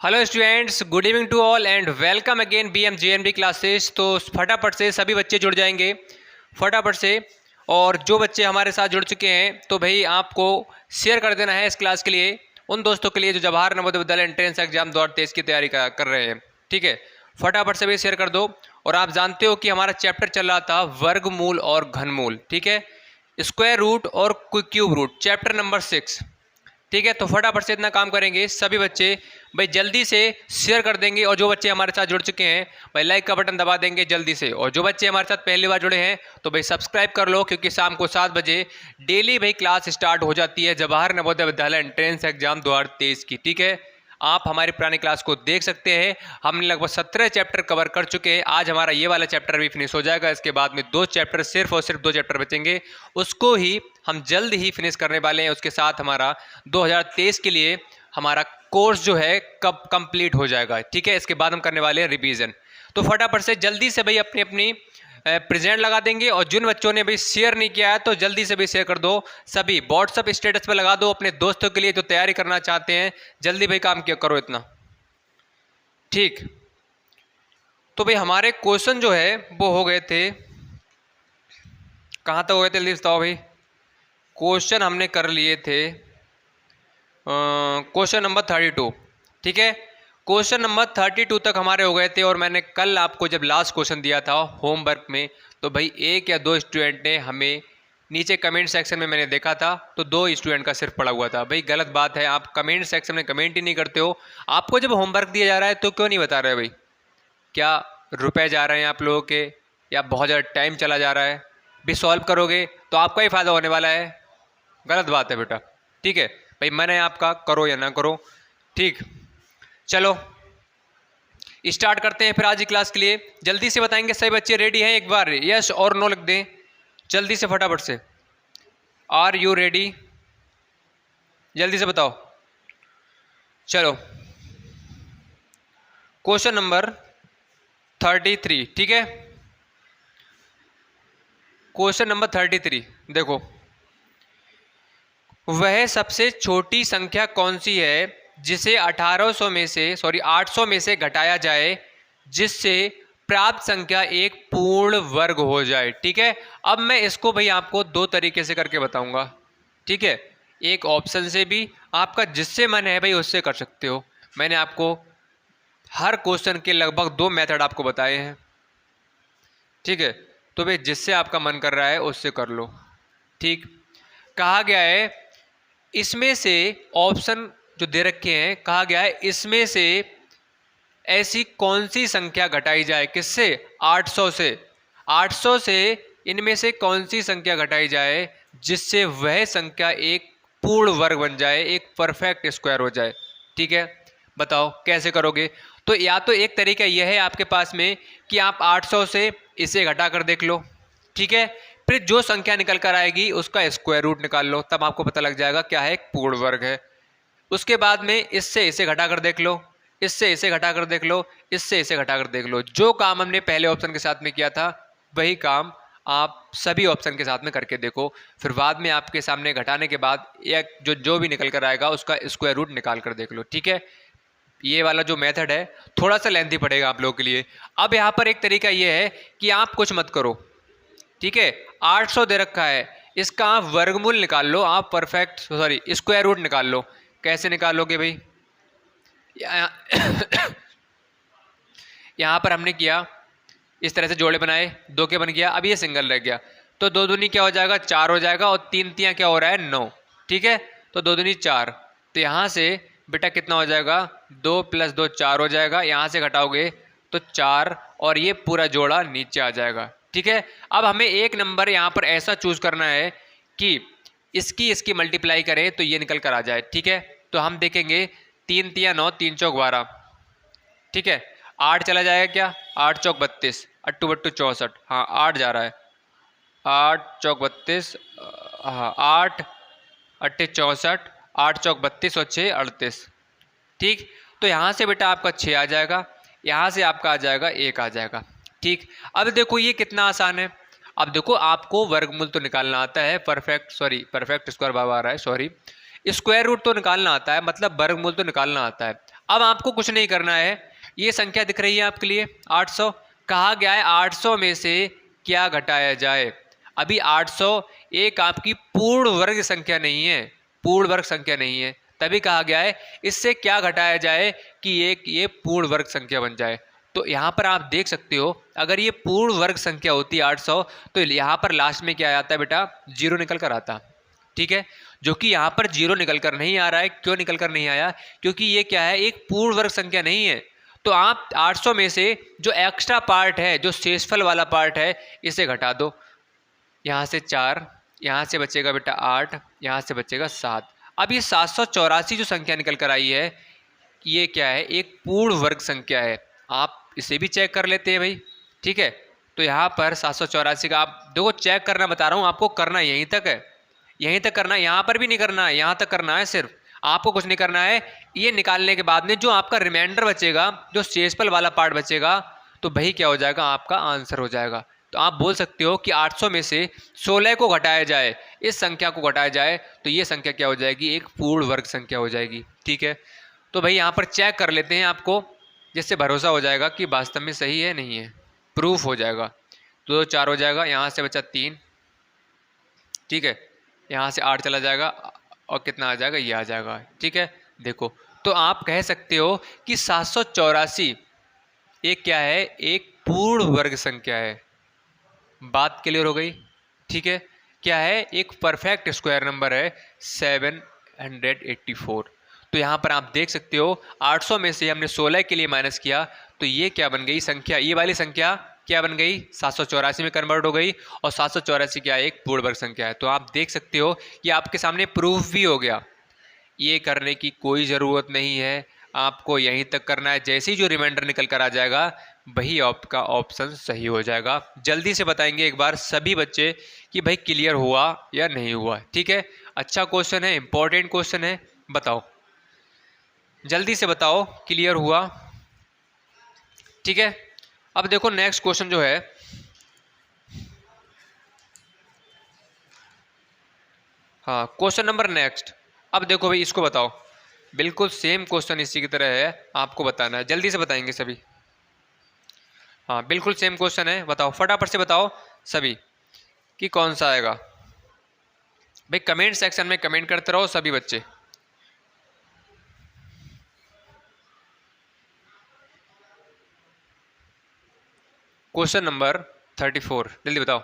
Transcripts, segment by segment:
Hello students, good evening to all and welcome again BMJNB classes. तो फटाफट से सभी बच्चे जुड़ जाएंगे फटाफट से। और जो बच्चे हमारे साथ जुड़ चुके हैं तो भाई आपको शेयर कर देना है इस क्लास के लिए उन दोस्तों के लिए जो जवाहर नवोदय विद्यालय एंट्रेंस एग्जाम 2023 की तैयारी कर रहे हैं। ठीक है, फटाफट से भी शेयर कर दो। और आप जानते हो कि हमारा चैप्टर चल रहा था वर्गमूल और घनमूल। ठीक है, स्क्वायर रूट और क्यूब रूट, चैप्टर नंबर 6। ठीक है, तो फटाफट से इतना काम करेंगे सभी बच्चे भाई, जल्दी से शेयर कर देंगे। और जो बच्चे हमारे साथ जुड़ चुके हैं भाई लाइक का बटन दबा देंगे जल्दी से। और जो बच्चे हमारे साथ पहली बार जुड़े हैं तो भाई सब्सक्राइब कर लो, क्योंकि शाम को 7 बजे डेली भाई क्लास स्टार्ट हो जाती है जवाहर नवोदय विद्यालय एंट्रेंस एग्जाम 2023 की। ठीक है, आप हमारी पुरानी क्लास को देख सकते हैं। हमने लगभग 17 चैप्टर कवर कर चुके हैं। आज हमारा ये वाला चैप्टर भी फिनिश हो जाएगा। इसके बाद में 2 चैप्टर, सिर्फ और सिर्फ 2 चैप्टर बचेंगे, उसको ही हम जल्द ही फिनिश करने वाले हैं। उसके साथ हमारा 2023 के लिए हमारा कोर्स जो है कब कंप्लीट हो जाएगा। ठीक है, इसके बाद हम करने वाले हैं रिवीजन। तो फटाफट से जल्दी से भाई अपनी अपनी प्रेजेंट लगा देंगे। और जिन बच्चों ने भी शेयर नहीं किया है तो जल्दी से भी शेयर कर दो। सभी व्हाट्सअप स्टेटस पे लगा दो अपने दोस्तों के लिए जो तैयारी करना चाहते हैं। जल्दी भाई काम किया करो इतना। ठीक, तो भाई हमारे क्वेश्चन जो है वो हो गए थे, कहाँ तक हो गए थे लिस्ट बताओ भाई। क्वेश्चन हमने कर लिए थे क्वेश्चन नंबर 32। ठीक है, क्वेश्चन नंबर 32 तक हमारे हो गए थे। और मैंने कल आपको जब लास्ट क्वेश्चन दिया था होमवर्क में तो भाई 1 या 2 स्टूडेंट ने हमें नीचे कमेंट सेक्शन में मैंने देखा था तो 2 स्टूडेंट का सिर्फ पड़ा हुआ था। भाई गलत बात है, आप कमेंट सेक्शन में कमेंट ही नहीं करते हो। आपको जब होमवर्क दिया जा रहा है तो क्यों नहीं बता रहे भाई? क्या रुपए जा रहे हैं आप लोगों के, या बहुत ज़्यादा टाइम चला जा रहा है? भी सॉल्व करोगे तो आपका ही फायदा होने वाला है। गलत बात है बेटा। ठीक है भाई, मैंने आपका करो या ना करो। ठीक, चलो स्टार्ट करते हैं फिर आज की क्लास के लिए। जल्दी से बताएंगे सभी बच्चे रेडी हैं? एक बार यस और नो लिख दें जल्दी से फटाफट से। Are you ready? जल्दी से बताओ। चलो, क्वेश्चन नंबर 33। ठीक है, क्वेश्चन नंबर 33 देखो, वह सबसे छोटी संख्या कौन सी है जिसे 800 में से घटाया जाए जिससे प्राप्त संख्या एक पूर्ण वर्ग हो जाए। ठीक है, अब मैं इसको भाई आपको 2 तरीके से करके बताऊंगा। ठीक है, एक ऑप्शन से भी, आपका जिससे मन है भाई उससे कर सकते हो। मैंने आपको हर क्वेश्चन के लगभग 2 मेथड आपको बताए हैं। ठीक है, तो भाई जिससे आपका मन कर रहा है उससे कर लो। ठीक, कहा गया है इसमें से, ऑप्शन जो दे रखे हैं, कहा गया है इसमें से ऐसी कौन सी संख्या घटाई जाए, किससे? 800 से। 800 से इनमें से कौन सी संख्या घटाई जाए जिससे वह संख्या एक पूर्ण वर्ग बन जाए, एक परफेक्ट स्क्वायर हो जाए। ठीक है, बताओ कैसे करोगे? तो या तो एक तरीका यह है आपके पास में कि आप 800 से इसे घटा कर देख लो। ठीक है, फिर जो संख्या निकल कर आएगी उसका स्क्वायर रूट निकाल लो, तब आपको पता लग जाएगा क्या है, एक पूर्ण वर्ग है। उसके बाद में इससे इसे घटा कर देख लो, इससे इसे घटा कर देख लो, इससे इसे घटा कर देख लो। जो काम हमने पहले ऑप्शन के साथ में किया था वही काम आप सभी ऑप्शन के साथ में करके देखो। फिर बाद में आपके सामने घटाने के बाद एक जो भी निकल कर आएगा उसका स्क्वायर रूट निकाल कर देख लो। ठीक है, ये वाला जो मेथड है थोड़ा सा लेंथी पड़ेगा आप लोगों के लिए। अब यहाँ पर एक तरीका ये है कि आप कुछ मत करो। ठीक है, 800 दे रखा है, इसका आप वर्गमूल निकाल लो, आप परफेक्ट स्क्वायर रूट निकाल लो। कैसे निकालोगे भाई? यहाँ पर हमने किया, इस तरह से जोड़े बनाए, 2 के बन गया। अब ये सिंगल रह गया तो 2 दूनी क्या हो जाएगा, 4 हो जाएगा। और 3 तियाँ क्या हो रहा है, 9। ठीक है, तो 2 दूनी 4। तो यहाँ से बेटा कितना हो जाएगा, 2 + 2 4 हो जाएगा। यहाँ से घटाओगे तो 4 और ये पूरा जोड़ा नीचे आ जाएगा। ठीक है, अब हमें एक नंबर यहाँ पर ऐसा चूज करना है कि इसकी मल्टीप्लाई करें तो ये निकल कर आ जाए। ठीक है, तो हम देखेंगे 3 तियाँ 9, 3 चौक 12। ठीक है, 8 चला जाएगा क्या, 8 चौक 32, अट्टू बट्टू 64। हाँ 8 जा रहा है, 8 चौक 32, हाँ 8 अट्ठे 64, 8 चौक 32 और 6 38। ठीक, तो यहाँ से बेटा आपका 6 आ जाएगा, यहाँ से आपका आ जाएगा 1 आ जाएगा। ठीक, अब देखो ये कितना आसान है। अब देखो आपको वर्गमूल तो निकालना आता है, परफेक्ट स्क्वायर बाबा आ रहा है, स्क्वायर रूट तो निकालना आता है, मतलब वर्गमूल तो निकालना आता है। अब आपको कुछ नहीं करना है, ये संख्या दिख रही है आपके लिए 800, कहा गया है 800 में से क्या घटाया जाए। अभी 800 एक आपकी पूर्ण वर्ग संख्या नहीं है, पूर्ण वर्ग संख्या नहीं है, तभी कहा गया है इससे क्या घटाया जाए कि एक ये पूर्ण वर्ग संख्या बन जाए। तो यहाँ पर आप देख सकते हो, अगर ये पूर्ण वर्ग संख्या होती 800 तो यहाँ पर लास्ट में क्या आता है बेटा, 0 निकल कर आता। ठीक है, जो कि यहाँ पर 0 निकल कर नहीं आ रहा है। क्यों निकल कर नहीं आया, क्योंकि ये क्या है, एक पूर्ण वर्ग संख्या नहीं है। तो आप 800 में से जो एक्स्ट्रा पार्ट है, जो शेषफल वाला पार्ट है, इसे घटा दो। यहाँ से 4, यहाँ से बचेगा बेटा 8, यहाँ से बचेगा 7। अब ये 784 जो संख्या निकल कर आई है, ये क्या है, एक पूर्ण वर्ग संख्या है। आप इसे भी चेक कर लेते हैं भाई। ठीक है, तो यहाँ पर 784 का आप देखो, चेक करना बता रहा हूँ आपको, करना यहीं तक है, यहीं तक करना है, यहाँ पर भी नहीं करना है, यहाँ तक करना है। सिर्फ आपको कुछ नहीं करना है, ये निकालने के बाद में जो आपका रिमाइंडर बचेगा, जो शेषफल वाला पार्ट बचेगा, तो वही क्या हो जाएगा, आपका आंसर हो जाएगा। तो आप बोल सकते हो कि 800 में से 16 को घटाया जाए, इस संख्या को घटाया जाए, तो ये संख्या क्या हो जाएगी, एक पूर्ण वर्ग संख्या हो जाएगी। ठीक है, तो भाई यहाँ पर चेक कर लेते हैं आपको, जिससे भरोसा हो जाएगा कि वास्तव में सही है नहीं है, प्रूफ हो जाएगा। तो 4 हो जाएगा, यहाँ से बचा 3। ठीक है, यहाँ से 8 चला जाएगा और कितना आ जाएगा, ये आ जाएगा। ठीक है, देखो, तो आप कह सकते हो कि 784 एक क्या है, एक पूर्ण वर्ग संख्या है। बात क्लियर हो गई। ठीक है, क्या है, एक परफेक्ट स्क्वायर नंबर है 784। तो यहाँ पर आप देख सकते हो 800 में से हमने 16 के लिए माइनस किया, तो ये क्या बन गई संख्या, ये वाली संख्या क्या बन गई, 784 में कन्वर्ट हो गई, और 784 क्या है, एक पूर्ण वर्ग संख्या है। तो आप देख सकते हो ये आपके सामने प्रूफ भी हो गया। ये करने की कोई ज़रूरत नहीं है, आपको यहीं तक करना है। जैसे ही जो रिमाइंडर निकल कर आ जाएगा, वही आपका ऑप्शन सही हो जाएगा। जल्दी से बताएंगे एक बार सभी बच्चे कि भाई क्लियर हुआ या नहीं हुआ। ठीक है, अच्छा क्वेश्चन है, इंपॉर्टेंट क्वेश्चन है, बताओ जल्दी से बताओ क्लियर हुआ। ठीक है, अब देखो नेक्स्ट क्वेश्चन जो है, हाँ क्वेश्चन नंबर नेक्स्ट। अब देखो भाई, इसको बताओ, बिल्कुल सेम क्वेश्चन इसी की तरह है, आपको बताना है, जल्दी से बताएंगे सभी। हाँ बिल्कुल सेम क्वेश्चन है, बताओ फटाफट से बताओ सभी कि कौन सा आएगा। भाई कमेंट सेक्शन में कमेंट करते रहो सभी बच्चे। क्वेश्चन नंबर 34, जल्दी बताओ।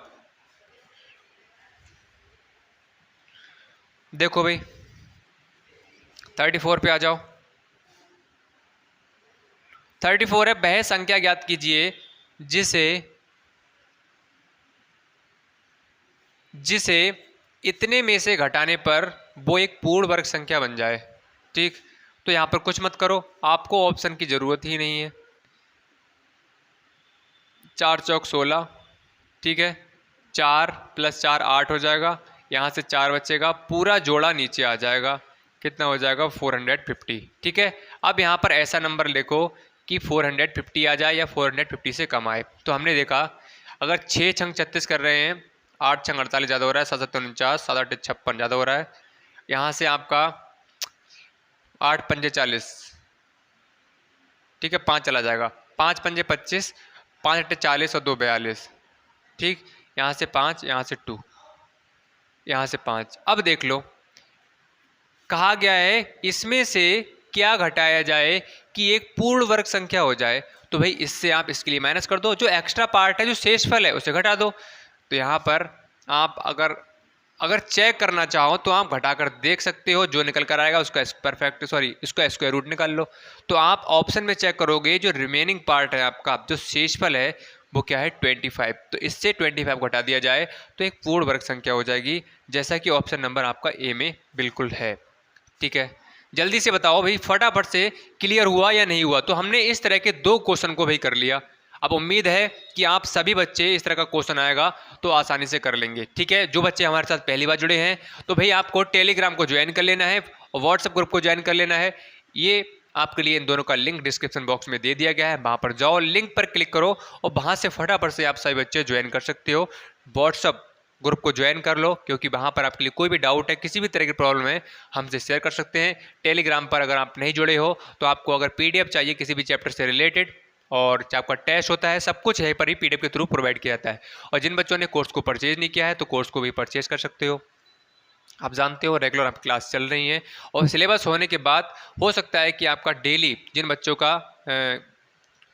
देखो भाई 34 पे आ जाओ। 34 है, वह संख्या ज्ञात कीजिए जिसे इतने में से घटाने पर वो एक पूर्ण वर्ग संख्या बन जाए। ठीक, तो यहाँ पर कुछ मत करो, आपको ऑप्शन की ज़रूरत ही नहीं है। 4 चौक 16। ठीक है, 4 + 4 8 हो जाएगा, यहाँ से 4 बचेगा, पूरा जोड़ा नीचे आ जाएगा, कितना हो जाएगा 450। ठीक है, अब यहाँ पर ऐसा नंबर लिखो कि 450 आ जाए या 450 से कम आए। तो हमने देखा अगर 6 छंग 36 कर रहे हैं, 8 छंग 48 ज़्यादा हो रहा है, 7 7 49, 7 8 56 ज़्यादा हो रहा है, यहाँ से आपका 8 पंजे 40। ठीक है, 5 चला जाएगा, 5 पंजे 25, 5 8 40 और 2 42। ठीक, यहाँ से 5, यहाँ से 2, यहाँ से 5। अब देख लो, कहा गया है इसमें से क्या घटाया जाए कि एक पूर्ण वर्ग संख्या हो जाए। तो भाई इससे आप इसके लिए माइनस कर दो, जो एक्स्ट्रा पार्ट है, जो शेषफल है, उसे घटा दो। तो यहाँ पर आप अगर चेक करना चाहो तो आप घटाकर देख सकते हो, जो निकल कर आएगा उसका इसका स्क्वायर रूट निकाल लो। तो आप ऑप्शन में चेक करोगे, जो रिमेनिंग पार्ट है आपका, जो शेषफल है, वो क्या है 25। तो इससे 25 घटा दिया जाए तो एक पूर्ण वर्ग संख्या हो जाएगी, जैसा कि ऑप्शन नंबर आपका ए में बिल्कुल है। ठीक है, जल्दी से बताओ भाई फटाफट से, क्लियर हुआ या नहीं हुआ। तो हमने इस तरह के 2 क्वेश्चन को भी कर लिया। अब उम्मीद है कि आप सभी बच्चे इस तरह का क्वेश्चन आएगा तो आसानी से कर लेंगे। ठीक है, जो बच्चे हमारे साथ पहली बार जुड़े हैं तो भाई आपको टेलीग्राम को ज्वाइन कर लेना है और व्हाट्सएप ग्रुप को ज्वाइन कर लेना है। ये आपके लिए इन दोनों का लिंक डिस्क्रिप्शन बॉक्स में दे दिया गया है, वहाँ पर जाओ, लिंक पर क्लिक करो और वहाँ से फटाफट से आप सभी बच्चे ज्वाइन कर सकते हो व्हाट्सएप ग्रुप को ज्वाइन कर लो, क्योंकि वहाँ पर आपके लिए कोई भी डाउट है, किसी भी तरह की प्रॉब्लम है, हमसे शेयर कर सकते हैं। टेलीग्राम पर अगर आप नहीं जुड़े हो तो आपको अगर PDF चाहिए किसी भी चैप्टर से रिलेटेड और आपका टेस्ट होता है, सब कुछ यहीं पर ही PDF के थ्रू प्रोवाइड किया जाता है। और जिन बच्चों ने कोर्स को परचेज नहीं किया है तो कोर्स को भी परचेज कर सकते हो। आप जानते हो रेगुलर आपकी क्लास चल रही है और सिलेबस होने के बाद हो सकता है कि आपका डेली, जिन बच्चों का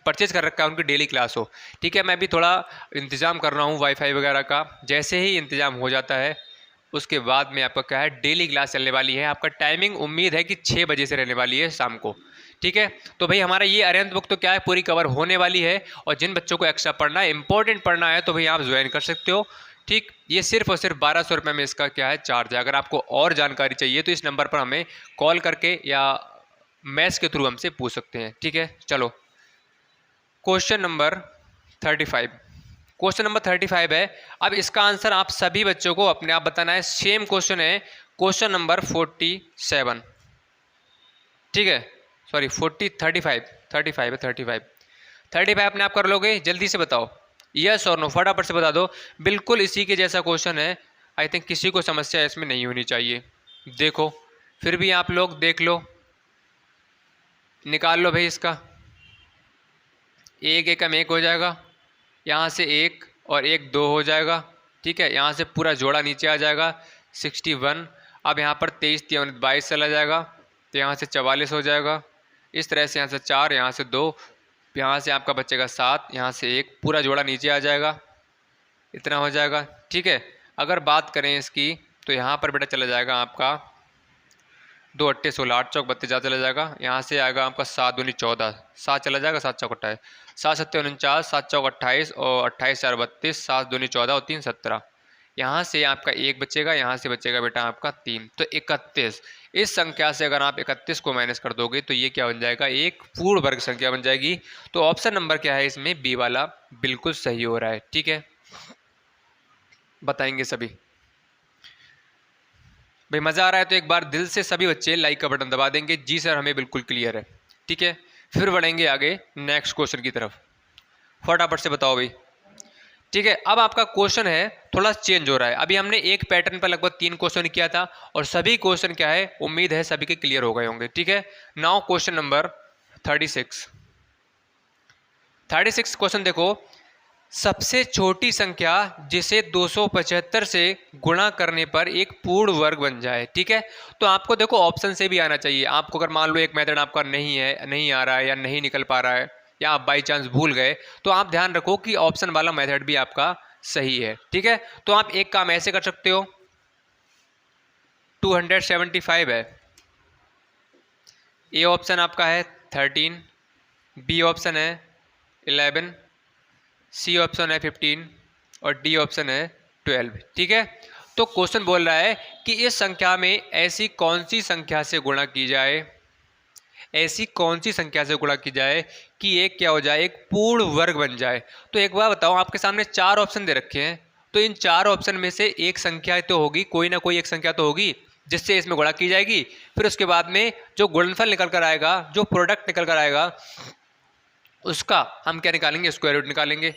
परचेज कर रखा है उनकी डेली क्लास हो। ठीक है, मैं भी थोड़ा इंतज़ाम कर रहा हूँ वाईफाई वगैरह का, जैसे ही इंतज़ाम हो जाता है उसके बाद में आपका क्या है डेली क्लास चलने वाली है। आपका टाइमिंग उम्मीद है कि 6 बजे से रहने वाली है शाम को। ठीक है, तो भाई हमारा ये अरिहंत बुक तो क्या है पूरी कवर होने वाली है। और जिन बच्चों को एक्स्ट्रा पढ़ना है, इंपॉर्टेंट पढ़ना है, तो भाई आप ज्वाइन कर सकते हो। ठीक, ये सिर्फ और सिर्फ 1200 रुपये में इसका क्या है चार्ज है। अगर आपको और जानकारी चाहिए तो इस नंबर पर हमें कॉल करके या मैसेज के थ्रू हमसे पूछ सकते हैं। ठीक है, चलो क्वेश्चन नंबर 35। क्वेश्चन नंबर 35 है। अब इसका आंसर आप सभी बच्चों को अपने आप बताना है। सेम क्वेश्चन है, क्वेश्चन नंबर 47। ठीक है, सॉरी 35 है। 35 अपने आप कर लोगे, जल्दी से बताओ, यस और नो, फटाफट से बता दो। बिल्कुल इसी के जैसा क्वेश्चन है। आई थिंक किसी को समस्या इसमें नहीं होनी चाहिए। देखो, फिर भी आप लोग देख लो, निकाल लो भाई इसका। एक एकम एक हो जाएगा, यहाँ से एक और एक 2 हो जाएगा। ठीक है, यहाँ से पूरा जोड़ा नीचे आ जाएगा 61। अब यहाँ पर 23 3 22 चला जाएगा, तो यहाँ से 44 हो जाएगा। इस तरह से यहाँ से 4, यहाँ से 2, यहाँ से आपका बचेगा 7, यहाँ से 1, पूरा जोड़ा नीचे आ जाएगा, इतना हो जाएगा। ठीक है, अगर बात करें इसकी तो यहाँ पर बेटा चला जाएगा आपका 2 8 16, 8 चौक 32 ज़्यादा चला जाएगा। यहाँ से आएगा आपका 7 दूनी 14, 7 चला जाएगा, 7 चौक 28, 7 7 49, 7 चौक 28 और 28 4 32, 7 दूनी 14 और 3 17। यहाँ से आपका 1 बचेगा, यहाँ से बचेगा बेटा आपका 3, तो 31। इस संख्या से अगर आप 31 को माइनस कर दोगे तो ये क्या बन जाएगा, एक पूर्ण वर्ग संख्या बन जाएगी। तो ऑप्शन नंबर क्या है इसमें, बी वाला बिल्कुल सही हो रहा है। ठीक है, बताएंगे सभी। भाई मज़ा आ रहा है तो एक बार दिल से सभी बच्चे लाइक का बटन दबा देंगे। जी सर, हमें बिल्कुल क्लियर है। ठीक है, फिर बढ़ेंगे आगे नेक्स्ट क्वेश्चन की तरफ। फटाफट से बताओ भाई। ठीक है, अब आपका क्वेश्चन है थोड़ा चेंज हो रहा है। अभी हमने एक पैटर्न पर लगभग 3 क्वेश्चन किया था और सभी क्वेश्चन क्या है, उम्मीद है सभी के क्लियर हो गए होंगे। ठीक है, नाउ क्वेश्चन नंबर 36। क्वेश्चन देखो, सबसे छोटी संख्या जिसे 275 से गुणा करने पर एक पूर्ण वर्ग बन जाए। ठीक है, तो आपको देखो ऑप्शन से भी आना चाहिए। आपको अगर मान लो एक मेथड आपका नहीं आ रहा है या नहीं निकल पा रहा है या आप बाई चांस भूल गए, तो आप ध्यान रखो कि ऑप्शन वाला मेथड भी आपका सही है। ठीक है, तो आप एक काम ऐसे कर सकते हो, 275 है, ए ऑप्शन आपका है 13, बी ऑप्शन है 11, सी ऑप्शन है 15 और डी ऑप्शन है 12। ठीक है, तो क्वेश्चन बोल रहा है कि इस संख्या में ऐसी कौन सी संख्या से गुणा की जाए, ऐसी कौन सी संख्या से गुणा की जाए कि एक क्या हो जाए, एक पूर्ण वर्ग बन जाए। तो एक बार बताओ, आपके सामने 4 ऑप्शन दे रखे हैं, तो इन 4 ऑप्शन में से एक संख्या तो होगी, कोई ना कोई एक संख्या तो होगी जिससे इसमें गुणा की जाएगी। फिर उसके बाद में जो गुणनफल निकल कर आएगा, जो प्रोडक्ट निकल कर आएगा, उसका हम क्या निकालेंगे, स्क्वायर रूट निकालेंगे।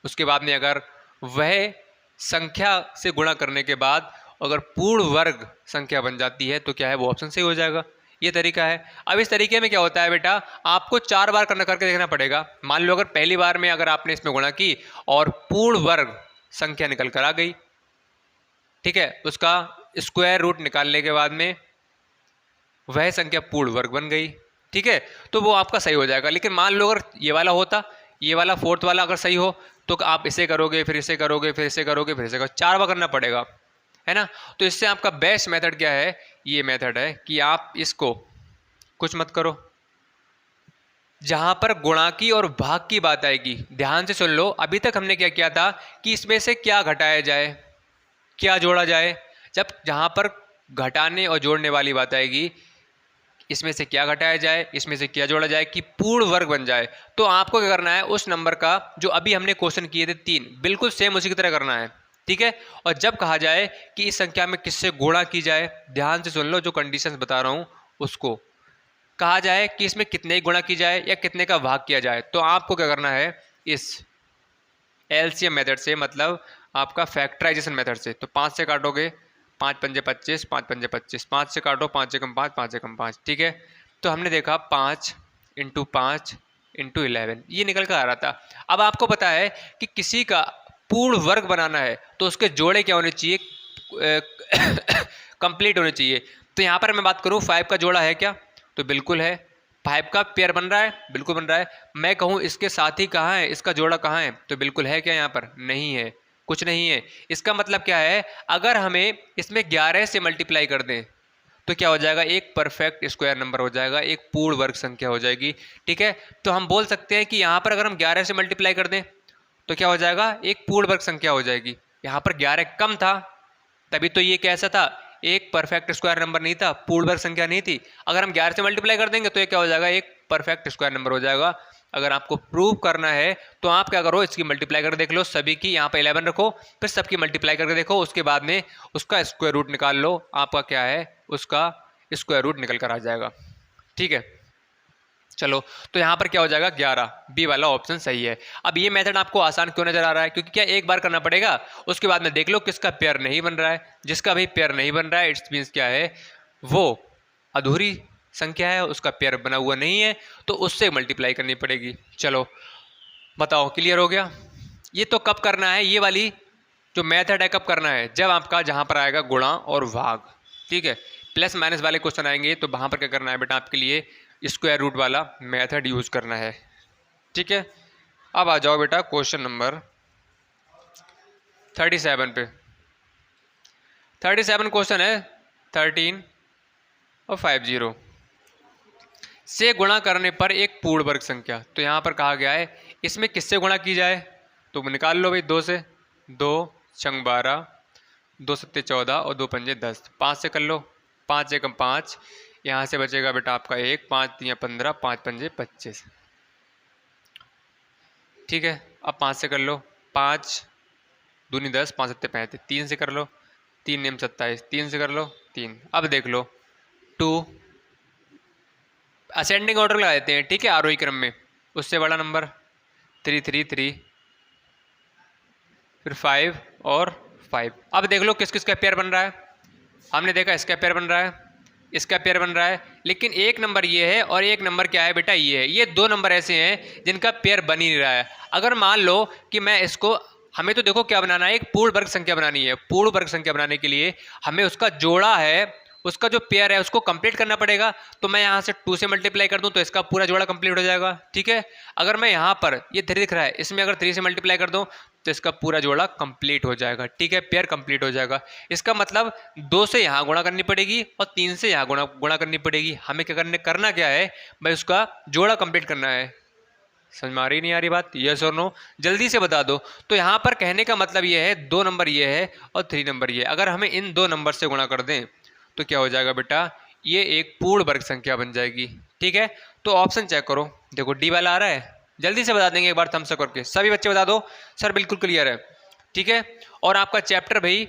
उसके बाद में अगर वह संख्या से गुणा करने के बाद अगर पूर्ण वर्ग संख्या बन जाती है तो क्या है, वो ऑप्शन सही हो जाएगा। ये तरीका है। अब इस तरीके में क्या होता है बेटा, आपको 4 बार करके देखना पड़ेगा। मान लो अगर पहली बार में अगर आपने इसमें गुणा की और पूर्ण वर्ग संख्या निकल कर आ गई, ठीक है, उसका स्क्वायर रूट निकालने के बाद में वह संख्या पूर्ण वर्ग बन गई। ठीक है, तो वो आपका सही हो जाएगा। लेकिन मान लो अगर ये वाला होता, ये वाला फोर्थ वाला अगर सही हो, तो आप इसे करोगे, फिर इसे करोगे, फिर इसे करोगे, फिर इसे करोगे, 4 बार करना पड़ेगा, है ना। तो इससे आपका बेस्ट मेथड क्या है, ये मेथड है कि आप इसको कुछ मत करो, जहां पर गुणा की और भाग की बात आएगी, ध्यान से सुन लो। अभी तक हमने क्या किया था कि इसमें से क्या घटाया जाए, क्या जोड़ा जाए। जब जहां पर घटाने और जोड़ने वाली बात आएगी, इसमें से क्या घटाया जाए, इसमें से क्या जोड़ा जाए कि पूर्ण वर्ग बन जाए, तो आपको क्या करना है, उस नंबर का जो अभी हमने क्वेश्चन किए थे 3, बिल्कुल सेम उसी की तरह करना है। ठीक है, और जब कहा जाए कि इस संख्या में किससे गुणा की जाए, ध्यान से सुन लो, जो कंडीशंस बता रहा हूं उसको, कहा जाए कि इसमें कितने गुणा की जाए या कितने का भाग किया जाए, तो आपको क्या करना है, इस एलसीएम मेथड से, मतलब आपका फैक्टराइजेशन मेथड से। तो 5 से काटोगे 5 पंजे 25, 5 पंजे 25, 5 से काटो 5 एकम 5, 5 एकम 5, ठीक है। तो हमने देखा 5 इंटू 5 इंटू 11 ये निकल कर आ रहा था। अब आपको पता है कि किसी का पूर्ण वर्ग बनाना है तो उसके जोड़े क्या होने चाहिए, कंप्लीट होने चाहिए। तो यहाँ पर मैं बात करूँ 5 का जोड़ा है क्या, तो बिल्कुल है। 5 का पेयर बन रहा है, बिल्कुल बन रहा है। मैं कहूँ इसके साथी कहाँ है, इसका जोड़ा कहाँ है, तो बिल्कुल है क्या, यहाँ पर नहीं है, कुछ नहीं है। इसका मतलब क्या है, अगर हमें इसमें 11 से मल्टीप्लाई कर दें तो क्या हो जाएगा, एक परफेक्ट स्क्वायर नंबर हो जाएगा, एक पूर्ण वर्ग संख्या हो जाएगी, ठीक है। तो हम बोल सकते हैं कि यहाँ पर अगर हम 11 से मल्टीप्लाई कर दें तो क्या हो जाएगा, एक पूर्ण वर्ग संख्या हो जाएगी। यहाँ पर 11 कम था, तभी तो ये कैसा था, एक परफेक्ट स्क्वायर नंबर नहीं था, पूर्ण वर्ग संख्या नहीं थी। अगर हम 11 से मल्टीप्लाई कर देंगे तो ये क्या हो जाएगा, एक परफेक्ट स्क्वायर नंबर हो जाएगा। अगर आपको प्रूव करना है तो आप क्या करो, इसकी मल्टीप्लाई करके देख लो, सभी की यहाँ पे 11 रखो, फिर सबकी मल्टीप्लाई करके देखो, उसके बाद में उसका स्क्वायर रूट निकाल लो, आपका क्या है, उसका स्क्वायर रूट निकल कर आ जाएगा, ठीक है। चलो, तो यहाँ पर क्या हो जाएगा, 11, बी वाला ऑप्शन सही है। अब ये मेथड आपको आसान क्यों नजर आ रहा है, क्योंकि क्या एक बार करना पड़ेगा, उसके बाद में देख लो किसका पेयर नहीं बन रहा है। जिसका भी पेयर नहीं बन रहा है इट्स मीन्स क्या है, वो अधूरी संख्या है, उसका पेयर बना हुआ नहीं है, तो उससे मल्टीप्लाई करनी पड़ेगी। चलो बताओ, क्लियर हो गया। ये तो कब करना है, ये वाली जो मेथड है कब करना है, जब आपका जहाँ पर आएगा गुणा और भाग, ठीक है। प्लस माइनस वाले क्वेश्चन आएंगे तो वहाँ पर क्या करना है बेटा, आपके लिए स्क्वायर रूट वाला मेथड यूज़ करना है, ठीक है। अब आ जाओ बेटा क्वेश्चन नंबर 37 पे। 37 क्वेश्चन है 13 और 50 से गुणा करने पर एक पूर्ण वर्ग संख्या। तो यहाँ पर कहा गया है इसमें किससे गुणा की जाए, तो निकाल लो भाई, 2 से, 2 छंग 12, 2 सत्ते 14 और 2 पंजे 10, 5 से कर लो, 5 एकम 5, यहाँ से बचेगा बेटा आपका 1, 5 तियाँ 15, 5 पंजे 25, ठीक है। अब 5 से कर लो, 5 दूनी 10, 5 सत्ते 35, 3 से कर लो, 3 नियम 27, 3 से कर लो 3। अब देख लो 2 असेंडिंग ऑर्डर लगा देते हैं, ठीक है, आरोही क्रम में, उससे बड़ा नंबर 3 3 3, फिर 5 और 5। अब देख लो किस किस का पेयर बन रहा है। हमने देखा इसका पेयर बन रहा है, इसका पेयर बन रहा है, लेकिन एक नंबर ये है और एक नंबर क्या है बेटा, ये है। ये दो नंबर ऐसे हैं जिनका पेयर बन ही नहीं रहा है। अगर मान लो कि मैं इसको, हमें तो देखो क्या बनाना है, एक पूर्ण वर्ग संख्या बनानी है। पूर्ण वर्ग संख्या बनाने के लिए हमें उसका जोड़ा है, उसका जो पेयर है उसको कंप्लीट करना पड़ेगा। तो मैं यहाँ से 2 से मल्टीप्लाई कर दूं तो इसका पूरा जोड़ा कंप्लीट हो जाएगा, ठीक है। अगर मैं यहाँ पर ये 3 दिख रहा है, इसमें अगर 3 से मल्टीप्लाई कर दूं तो इसका पूरा जोड़ा कंप्लीट हो जाएगा, ठीक है, पेयर कंप्लीट हो जाएगा। इसका मतलब 2 से यहाँ गुणा करनी पड़ेगी और 3 से यहाँ गुणा करनी पड़ेगी। हमें क्या करना क्या है भाई, उसका जोड़ा कंप्लीट करना है। समझ में आ रही नहीं आ रही बात, यस और नो, जल्दी से बता दो। तो यहाँ पर कहने का मतलब ये है 2 नंबर ये है और 3 नंबर ये है। अगर हमें इन 2 नंबर से गुणा कर दें तो क्या हो जाएगा बेटा, ये एक पूर्ण वर्ग संख्या बन जाएगी, ठीक है। तो ऑप्शन चेक करो, देखो डी वाला आ रहा है, जल्दी से बता देंगे एक बार थम्स अप करके, सभी बच्चे बता दो सर बिल्कुल क्लियर है, ठीक है। और आपका चैप्टर भाई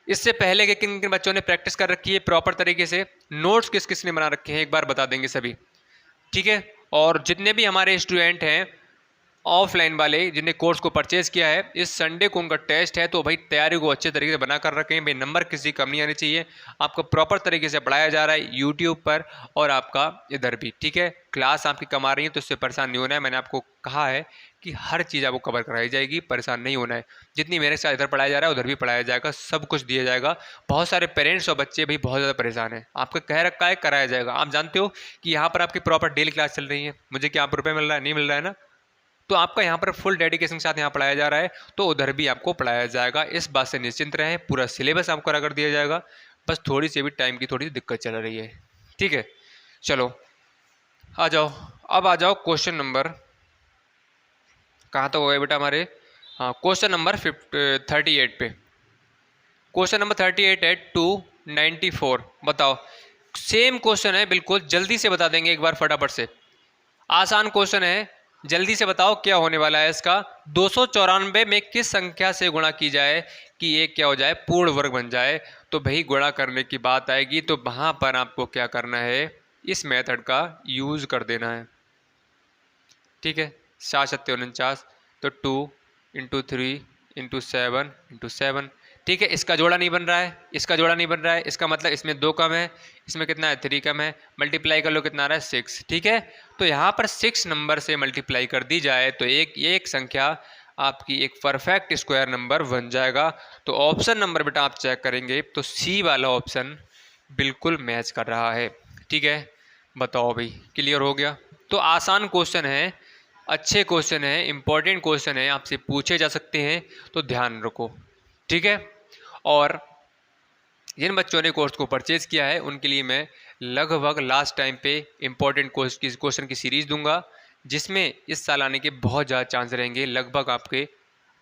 इससे पहले के किन किन बच्चों ने प्रैक्टिस कर रखी है प्रॉपर तरीके से, नोट्स किस किस ने बना रखे हैं एक बार बता देंगे सभी, ठीक है। और जितने भी हमारे स्टूडेंट हैं ऑफलाइन वाले जिन्हें कोर्स को परचेज किया है, इस संडे को उनका टेस्ट है, तो भाई तैयारी को अच्छे तरीके से बना कर रखें भाई, नंबर किसी कम नहीं आनी चाहिए। आपको प्रॉपर तरीके से पढ़ाया जा रहा है यूट्यूब पर और आपका इधर भी, ठीक है। क्लास आपकी कम आ रही है तो इससे परेशान नहीं होना है। मैंने आपको कहा है कि हर चीज़ आपको कवर कराई जाएगी, परेशान नहीं होना है। जितनी मेरे साथ इधर पढ़ाया जा रहा है उधर भी पढ़ाया जाएगा, सब कुछ दिया जाएगा। बहुत सारे पेरेंट्स और बच्चे भी बहुत ज़्यादा परेशान हैं, आपका कह रखा है कराया जाएगा। आप जानते हो कि यहाँ पर आपकी प्रॉपर डेली क्लास चल रही है, मुझे क्या आप रुपये मिल रहा है, नहीं मिल रहा है ना, तो आपका यहाँ पर फुल डेडिकेशन के साथ यहाँ पढ़ाया जा रहा है, तो उधर भी आपको पढ़ाया जाएगा, इस बात से निश्चिंत रहें। पूरा सिलेबस आपको करा कर दिया जाएगा, बस थोड़ी सी भी टाइम की थोड़ी दिक्कत चल रही है, ठीक है। चलो आ जाओ, अब आ जाओ क्वेश्चन नंबर, कहाँ तक हो गए बेटा हमारे, हाँ क्वेश्चन नंबर 38 पे। क्वेश्चन नंबर 38 है 294, बताओ। सेम क्वेश्चन है बिल्कुल, जल्दी से बता देंगे एक बार फटाफट से, आसान क्वेश्चन है, जल्दी से बताओ क्या होने वाला है इसका। 294 में किस संख्या से गुणा की जाए कि ये क्या हो जाए, पूर्ण वर्ग बन जाए। तो भाई गुणा करने की बात आएगी तो वहाँ पर आपको क्या करना है, इस मेथड का यूज कर देना है, ठीक है। 7 7 49, तो 2 इंटू 3 इंटू 7 इंटू 7। ठीक है, इसका जोड़ा नहीं बन रहा है, इसका जोड़ा नहीं बन रहा है, इसका मतलब इसमें 2 कम है, इसमें कितना है 3 कम है, मल्टीप्लाई कर लो कितना आ रहा है 6। ठीक है, तो यहाँ पर 6 नंबर से मल्टीप्लाई कर दी जाए तो एक संख्या आपकी एक परफेक्ट स्क्वायर नंबर बन जाएगा। तो ऑप्शन नंबर बेटा आप चेक करेंगे तो सी वाला ऑप्शन बिल्कुल मैच कर रहा है। ठीक है, बताओ भाई, क्लियर हो गया? तो आसान क्वेश्चन है, अच्छे क्वेश्चन है, इंपॉर्टेंट क्वेश्चन है, आपसे पूछे जा सकते हैं, तो ध्यान रखो। ठीक है, और जिन बच्चों ने कोर्स को परचेज किया है उनके लिए मैं लगभग लास्ट टाइम पे इंपॉर्टेंट क्वेश्चन की सीरीज दूंगा, जिसमें इस साल आने के बहुत ज़्यादा चांस रहेंगे, लगभग आपके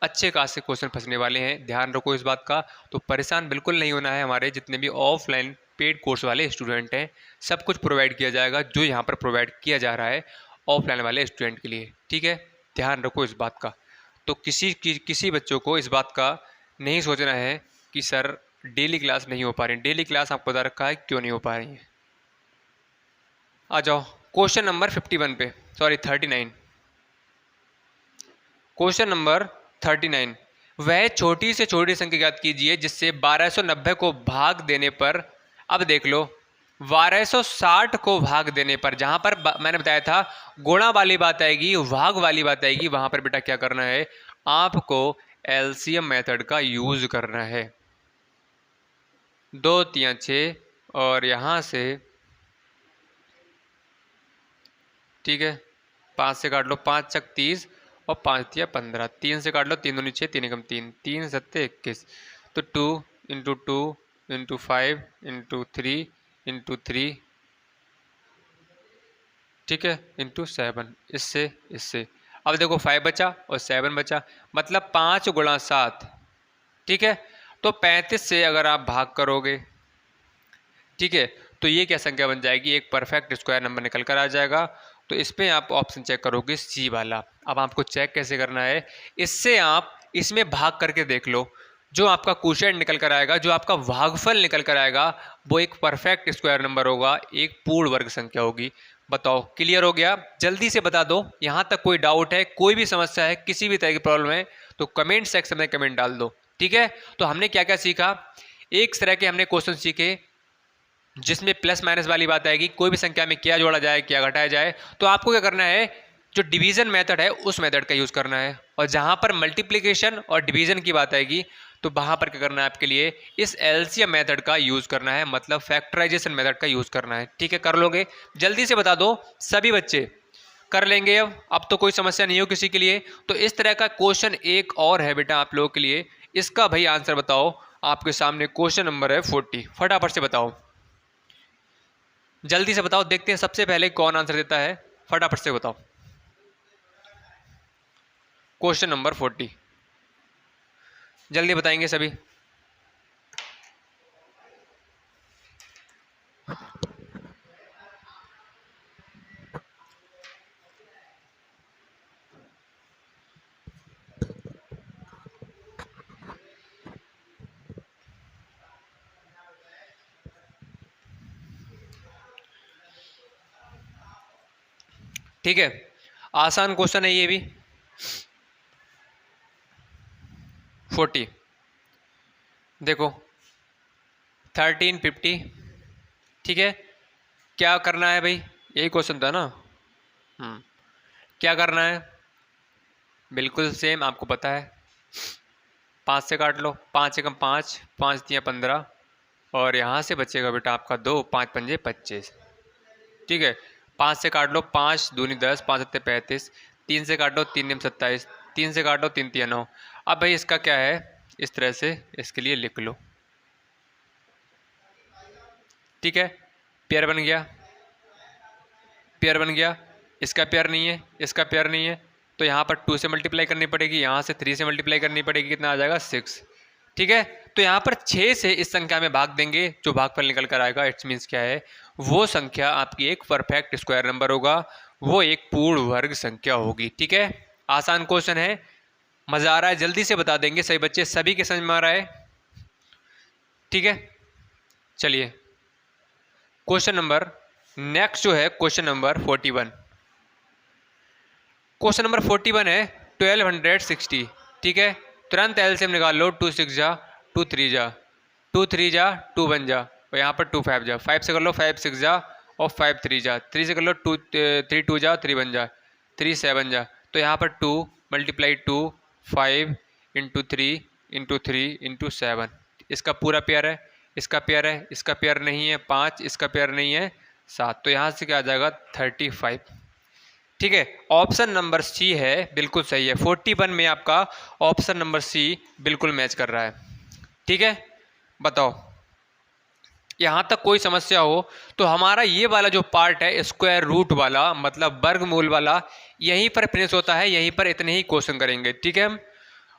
अच्छे खासे क्वेश्चन फंसने वाले हैं। ध्यान रखो इस बात का। तो परेशान बिल्कुल नहीं होना है, हमारे जितने भी ऑफलाइन पेड कोर्स वाले स्टूडेंट हैं सब कुछ प्रोवाइड किया जाएगा जो यहाँ पर प्रोवाइड किया जा रहा है ऑफलाइन वाले स्टूडेंट के लिए। ठीक है, ध्यान रखो इस बात का। तो किसी बच्चों को इस बात का नहीं सोचना है कि सर डेली क्लास नहीं हो पा रही। डेली क्लास आपको बता रखा है क्यों नहीं हो पा रही है। आ जाओ क्वेश्चन नंबर 51 पे, सॉरी 39। क्वेश्चन नंबर 39, वह छोटी से छोटी संख्या ज्ञात कीजिए जिससे 1290 को भाग देने पर, अब देख लो 1260 को भाग देने पर, जहां पर मैंने बताया था गुणा वाली बात आएगी, भाग वाली बात आएगी, वहां पर बेटा क्या करना है, आपको एलसीएम मेथड का यूज करना है। 2 3 6 और यहां से, ठीक है, 5 से काट लो, 5 छक 30 और 5 तिया 15, 3 से काट लो, 3 दूनी 6, 3 एकम 3, 3 सत्ते 21। तो 2 इंटू 2 इंटू 5 इंटू 3 इंटू 3, ठीक है, इंटू 7, इससे अब देखो 5 बचा और 7 बचा, मतलब 5 गुणा 7। ठीक है, तो 35 से अगर आप भाग करोगे, ठीक है, तो ये क्या संख्या बन जाएगी, एक परफेक्ट स्क्वायर नंबर निकल कर आ जाएगा। तो इस पर आप ऑप्शन चेक करोगे सी वाला। अब आपको चेक कैसे करना है, इससे आप इसमें भाग करके देख लो, जो आपका क्वोशिएंट निकल कर आएगा, जो आपका भागफल निकल कर आएगा, वो एक परफेक्ट स्क्वायर नंबर होगा, एक पूर्ण वर्ग संख्या होगी। बताओ क्लियर हो गया? जल्दी से बता दो, यहाँ तक कोई डाउट है, कोई भी समस्या है, किसी भी तरह की प्रॉब्लम है तो कमेंट सेक्शन में कमेंट डाल दो। ठीक है, तो हमने क्या क्या सीखा, एक तरह के हमने क्वेश्चन सीखे जिसमें प्लस माइनस वाली बात आएगी, कोई भी संख्या में क्या जोड़ा जाए क्या घटाया जाए, तो आपको क्या करना है, जो डिवीजन मेथड है उस मेथड का यूज़ करना है। और जहां पर मल्टीप्लिकेशन और डिवीजन की बात आएगी तो वहां पर क्या करना है, आपके लिए इस एलसीएम मेथड का यूज़ करना है, मतलब फैक्टराइजेशन मेथड का यूज़ करना है। ठीक है, कर लोगे? जल्दी से बता दो, सभी बच्चे कर लेंगे। अब तो कोई समस्या नहीं हो किसी के लिए। तो इस तरह का क्वेश्चन एक और है बेटा आप लोगों के लिए, इसका भाई आंसर बताओ। आपके सामने क्वेश्चन नंबर है 40, फटाफट से बताओ, जल्दी से बताओ, देखते हैं सबसे पहले कौन आंसर देता है, फटाफट से बताओ। क्वेश्चन नंबर 40 जल्दी बताएंगे सभी। ठीक है, आसान क्वेश्चन है ये भी। 40 देखो 1350, ठीक है, क्या करना है भाई, यही क्वेश्चन था ना। क्या करना है, बिल्कुल सेम, आपको पता है। 5 से काट लो, 5 एकम 5, 5 तिया 15 और यहाँ से बचेगा बेटा आपका 2, 5 पंजे 25। ठीक है, 5 से काट लो, 5 दूनी 10, 5 सत्ते 35, 3 से काटो 3 निम 27, 3 से काटो 3 तिया 9। अब भाई इसका क्या है, इस तरह से इसके लिए लिख लो। ठीक है, पेयर बन गया, पेयर बन गया, इसका पेयर नहीं है, इसका पेयर नहीं है, तो यहाँ पर 2 से मल्टीप्लाई करनी पड़ेगी, यहाँ से 3 से मल्टीप्लाई करनी पड़ेगी, कितना आ जाएगा 6। ठीक है, तो यहाँ पर 6 से इस संख्या में भाग देंगे, जो भागफल निकल कर आएगा, इट्स मीन्स क्या है, वो संख्या आपकी एक परफेक्ट स्क्वायर नंबर होगा, वो एक पूर्ण वर्ग संख्या होगी। ठीक है, आसान क्वेश्चन है, मजा आ रहा है, जल्दी से बता देंगे सही बच्चे, सभी के समझ में आ रहा है? ठीक है, चलिए क्वेश्चन नंबर नेक्स्ट जो है क्वेश्चन नंबर 41। क्वेश्चन नंबर 41 है 1260। ठीक है, तुरंत एलसीएम निकाल लो, 2 6 जा 2 3 जा 2 3 जा 2 1 जा, और यहाँ पर 2 5 जा, 5 से कर लो 5 6 जा और 5 3 जा, 3 से कर लो 2 3 2 जा 3 1 जा 3 7 जा, तो यहाँ पर 2 मल्टीप्लाई 2 5 इंटू 3 इंटू 7, इसका पूरा पेयर है, इसका पेयर है, इसका पेयर नहीं है 5, इसका पेयर नहीं है 7, तो यहाँ से क्या आ जाएगा 35। ठीक है, ऑप्शन नंबर सी है, बिल्कुल सही है। 41 में आपका ऑप्शन नंबर सी बिल्कुल मैच कर रहा है। ठीक है, बताओ यहाँ तक कोई समस्या हो तो हमारा ये वाला जो पार्ट है स्क्वायर रूट वाला, मतलब वर्गमूल वाला, यहीं पर फिनिश होता है, यहीं पर इतने ही क्वेश्चन करेंगे। ठीक है,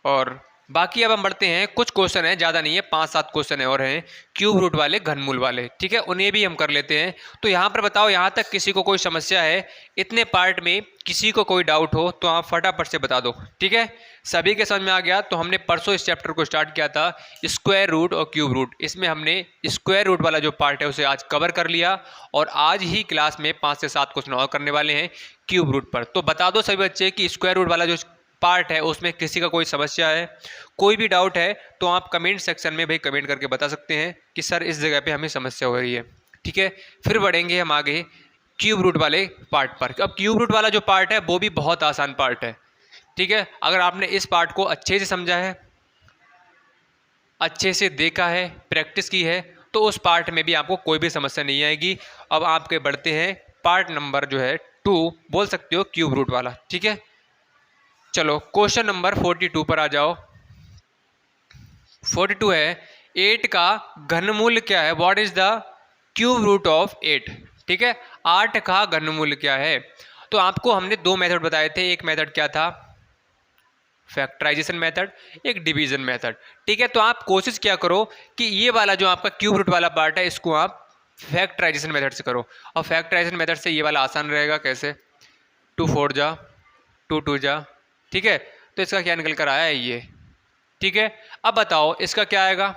और बाकी अब हम बढ़ते हैं, कुछ क्वेश्चन है, ज़्यादा नहीं है, 5-7 क्वेश्चन है और हैं क्यूब रूट वाले, घनमूल वाले। ठीक है, उन्हें भी हम कर लेते हैं। तो यहाँ पर बताओ, यहाँ तक किसी को कोई समस्या है, इतने पार्ट में किसी को कोई डाउट हो तो आप फटाफट से बता दो। ठीक है, सभी के समझ में आ गया। तो हमने परसों इस चैप्टर को स्टार्ट किया था स्क्वायर रूट और क्यूब रूट, इसमें हमने स्क्वायर रूट वाला जो पार्ट है उसे आज कवर कर लिया, और आज ही क्लास में 5 से 7 क्वेश्चन और करने वाले हैं क्यूब रूट पर। तो बता दो सभी बच्चे कि स्क्वायर रूट वाला जो पार्ट है उसमें किसी का कोई समस्या है, कोई भी डाउट है तो आप कमेंट सेक्शन में भाई कमेंट करके बता सकते हैं कि सर इस जगह पे हमें समस्या हो रही है। ठीक है, फिर बढ़ेंगे हम आगे क्यूब रूट वाले पार्ट पर। अब क्यूब रूट वाला जो पार्ट है वो भी बहुत आसान पार्ट है। ठीक है, अगर आपने इस पार्ट को अच्छे से समझा है, अच्छे से देखा है, प्रैक्टिस की है, तो उस पार्ट में भी आपको कोई भी समस्या नहीं आएगी। अब आपके बढ़ते हैं पार्ट नंबर जो है 2, बोल सकते हो क्यूब रूट वाला। ठीक है, चलो क्वेश्चन नंबर 42 पर आ जाओ। 42 है 8 का घनमूल क्या है, what is the cube root of 8। ठीक है, 8 का घनमूल क्या है। तो आपको हमने 2 मेथड बताए थे, एक मेथड क्या था फैक्टराइजेशन मेथड, एक डिवीजन मेथड। ठीक है, तो आप कोशिश क्या करो कि ये वाला जो आपका क्यूब रूट वाला पार्ट है इसको आप फैक्टराइजेशन मेथड से करो, और फैक्टराइजेशन मेथड से ये वाला आसान रहेगा। कैसे, 2 4 जा 2 2 जा। ठीक है, तो इसका क्या निकल कर आया है ये। ठीक है, अब बताओ इसका क्या आएगा,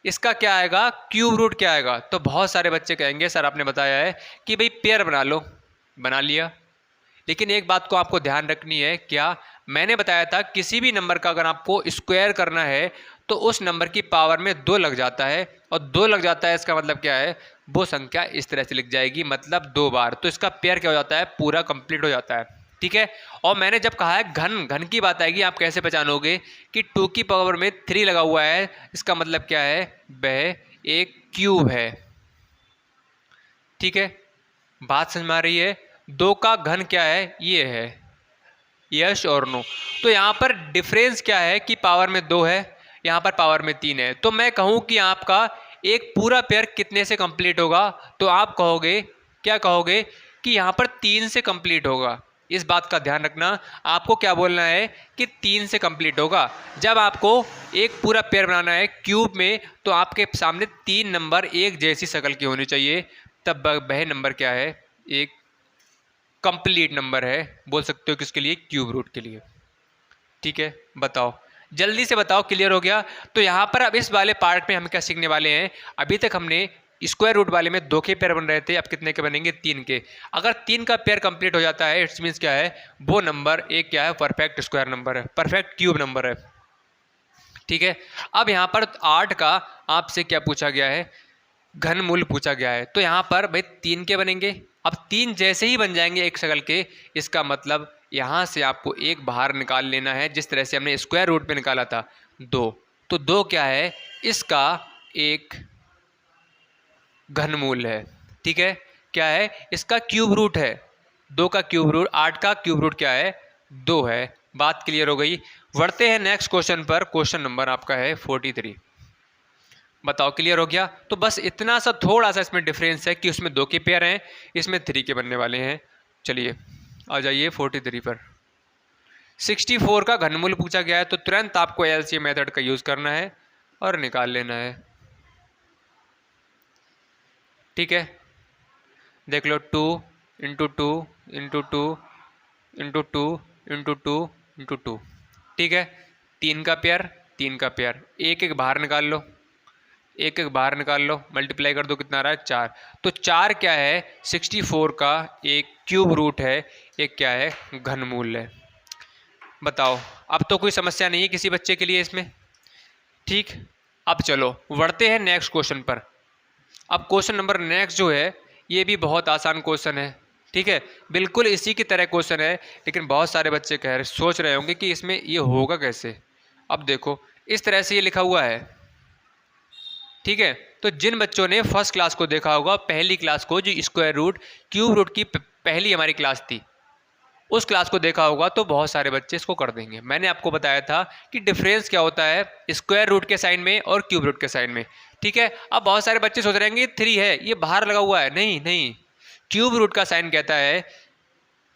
इसका क्या आएगा, क्यूब रूट क्या आएगा। तो बहुत सारे बच्चे कहेंगे सर आपने बताया है कि भाई पेयर बना लो, बना लिया, लेकिन एक बात को आपको ध्यान रखनी है, क्या मैंने बताया था किसी भी नंबर का अगर आपको स्क्वायर करना है तो उस नंबर की पावर में 2 लग जाता है, और 2 लग जाता है इसका मतलब क्या है, वो संख्या इस तरह से लिख जाएगी, मतलब 2 बार, तो इसका पेयर क्या हो जाता है, पूरा कंप्लीट हो जाता है। ठीक है, और मैंने जब कहा है घन, घन की बात आएगी, आप कैसे पहचानोगे कि 2 की पावर में 3 लगा हुआ है, इसका मतलब क्या है, वह एक क्यूब है। ठीक है, बात समझ में आ रही है। 2 का घन क्या है, ये है, यस और नो। तो यहाँ पर डिफरेंस क्या है कि पावर में 2 है, यहाँ पर पावर में 3 है। तो मैं कहूँ कि आपका एक पूरा पेयर कितने से कंप्लीट होगा, तो आप कहोगे, क्या कहोगे कि यहाँ पर 3 से कंप्लीट होगा। इस बात का ध्यान रखना, आपको क्या बोलना है कि 3 से कंप्लीट होगा। जब आपको एक पूरा पेयर बनाना है क्यूब में, तो आपके सामने 3 नंबर एक जैसी शक्ल की होनी चाहिए, तब वह नंबर क्या है, एक कंप्लीट नंबर है, बोल सकते हो किसके लिए, क्यूब रूट के लिए। ठीक है, बताओ जल्दी से बताओ, क्लियर हो गया। तो यहाँ पर अब इस वाले पार्ट में हम क्या सीखने वाले हैं, अभी तक हमने स्क्वायर रूट वाले में 2 के पेयर बन रहे थे, अब कितने के बनेंगे, 3 के। अगर 3 का पेयर कंप्लीट हो जाता है इट्स मीन्स क्या है, वो नंबर एक क्या है, परफेक्ट स्क्वायर नंबर है, परफेक्ट क्यूब नंबर है। ठीक है, अब यहाँ पर 8 का आपसे क्या पूछा गया है, घनमूल पूछा गया है। तो यहाँ पर भाई 3 के बनेंगे, अब 3 जैसे ही बन जाएंगे एक शक्ल के, इसका मतलब यहाँ से आपको एक बाहर निकाल लेना है, जिस तरह से हमने स्क्वायर रूट पे निकाला था 2। तो 2 क्या है, इसका एक घनमूल है। ठीक है, क्या है, इसका क्यूब रूट है, 2 का क्यूब रूट, 8 का क्यूब रूट क्या है, 2 है। बात क्लियर हो गई। बढ़ते हैं नेक्स्ट क्वेश्चन पर, क्वेश्चन नंबर आपका है 43। बताओ क्लियर हो गया। तो बस इतना सा थोड़ा सा इसमें डिफरेंस है कि उसमें 2 के पेयर हैं, इसमें 3 के बनने वाले हैं। चलिए आ जाइए 43 पर। 64 का घनमूल पूछा गया है, तो तुरंत आपको एलसीएम मेथड का यूज़ करना है और निकाल लेना है। ठीक है, देख लो, 2 into 2 into 2 into 2 into 2 into 2। ठीक है, 3 का पेयर, 3 का पेयर, एक एक बाहर निकाल लो, एक एक बाहर निकाल लो, मल्टीप्लाई कर दो, कितना आ रहा है, 4। तो 4 क्या है, 64 का एक क्यूब रूट है, एक क्या है, घनमूल है। बताओ, अब तो कोई समस्या नहीं है किसी बच्चे के लिए इसमें। ठीक, अब चलो बढ़ते हैं नेक्स्ट क्वेश्चन पर। अब क्वेश्चन नंबर नेक्स्ट जो है ये भी बहुत आसान क्वेश्चन है। ठीक है, बिल्कुल इसी की तरह क्वेश्चन है, लेकिन बहुत सारे बच्चे कह रहे सोच रहे होंगे कि इसमें ये होगा कैसे। अब देखो इस तरह से ये लिखा हुआ है। ठीक है, तो जिन बच्चों ने फर्स्ट क्लास को देखा होगा, पहली क्लास को, जो स्क्वायर रूट क्यूब रूट की पहली हमारी क्लास थी, उस क्लास को देखा होगा, तो बहुत सारे बच्चे इसको कर देंगे। मैंने आपको बताया था कि डिफरेंस क्या होता है स्क्वायर रूट के साइन में और क्यूब रूट के साइन में। ठीक है, अब बहुत सारे बच्चे सोच रहे हैं ये 3 है, ये बाहर लगा हुआ है। नहीं नहीं, क्यूब रूट का साइन कहता है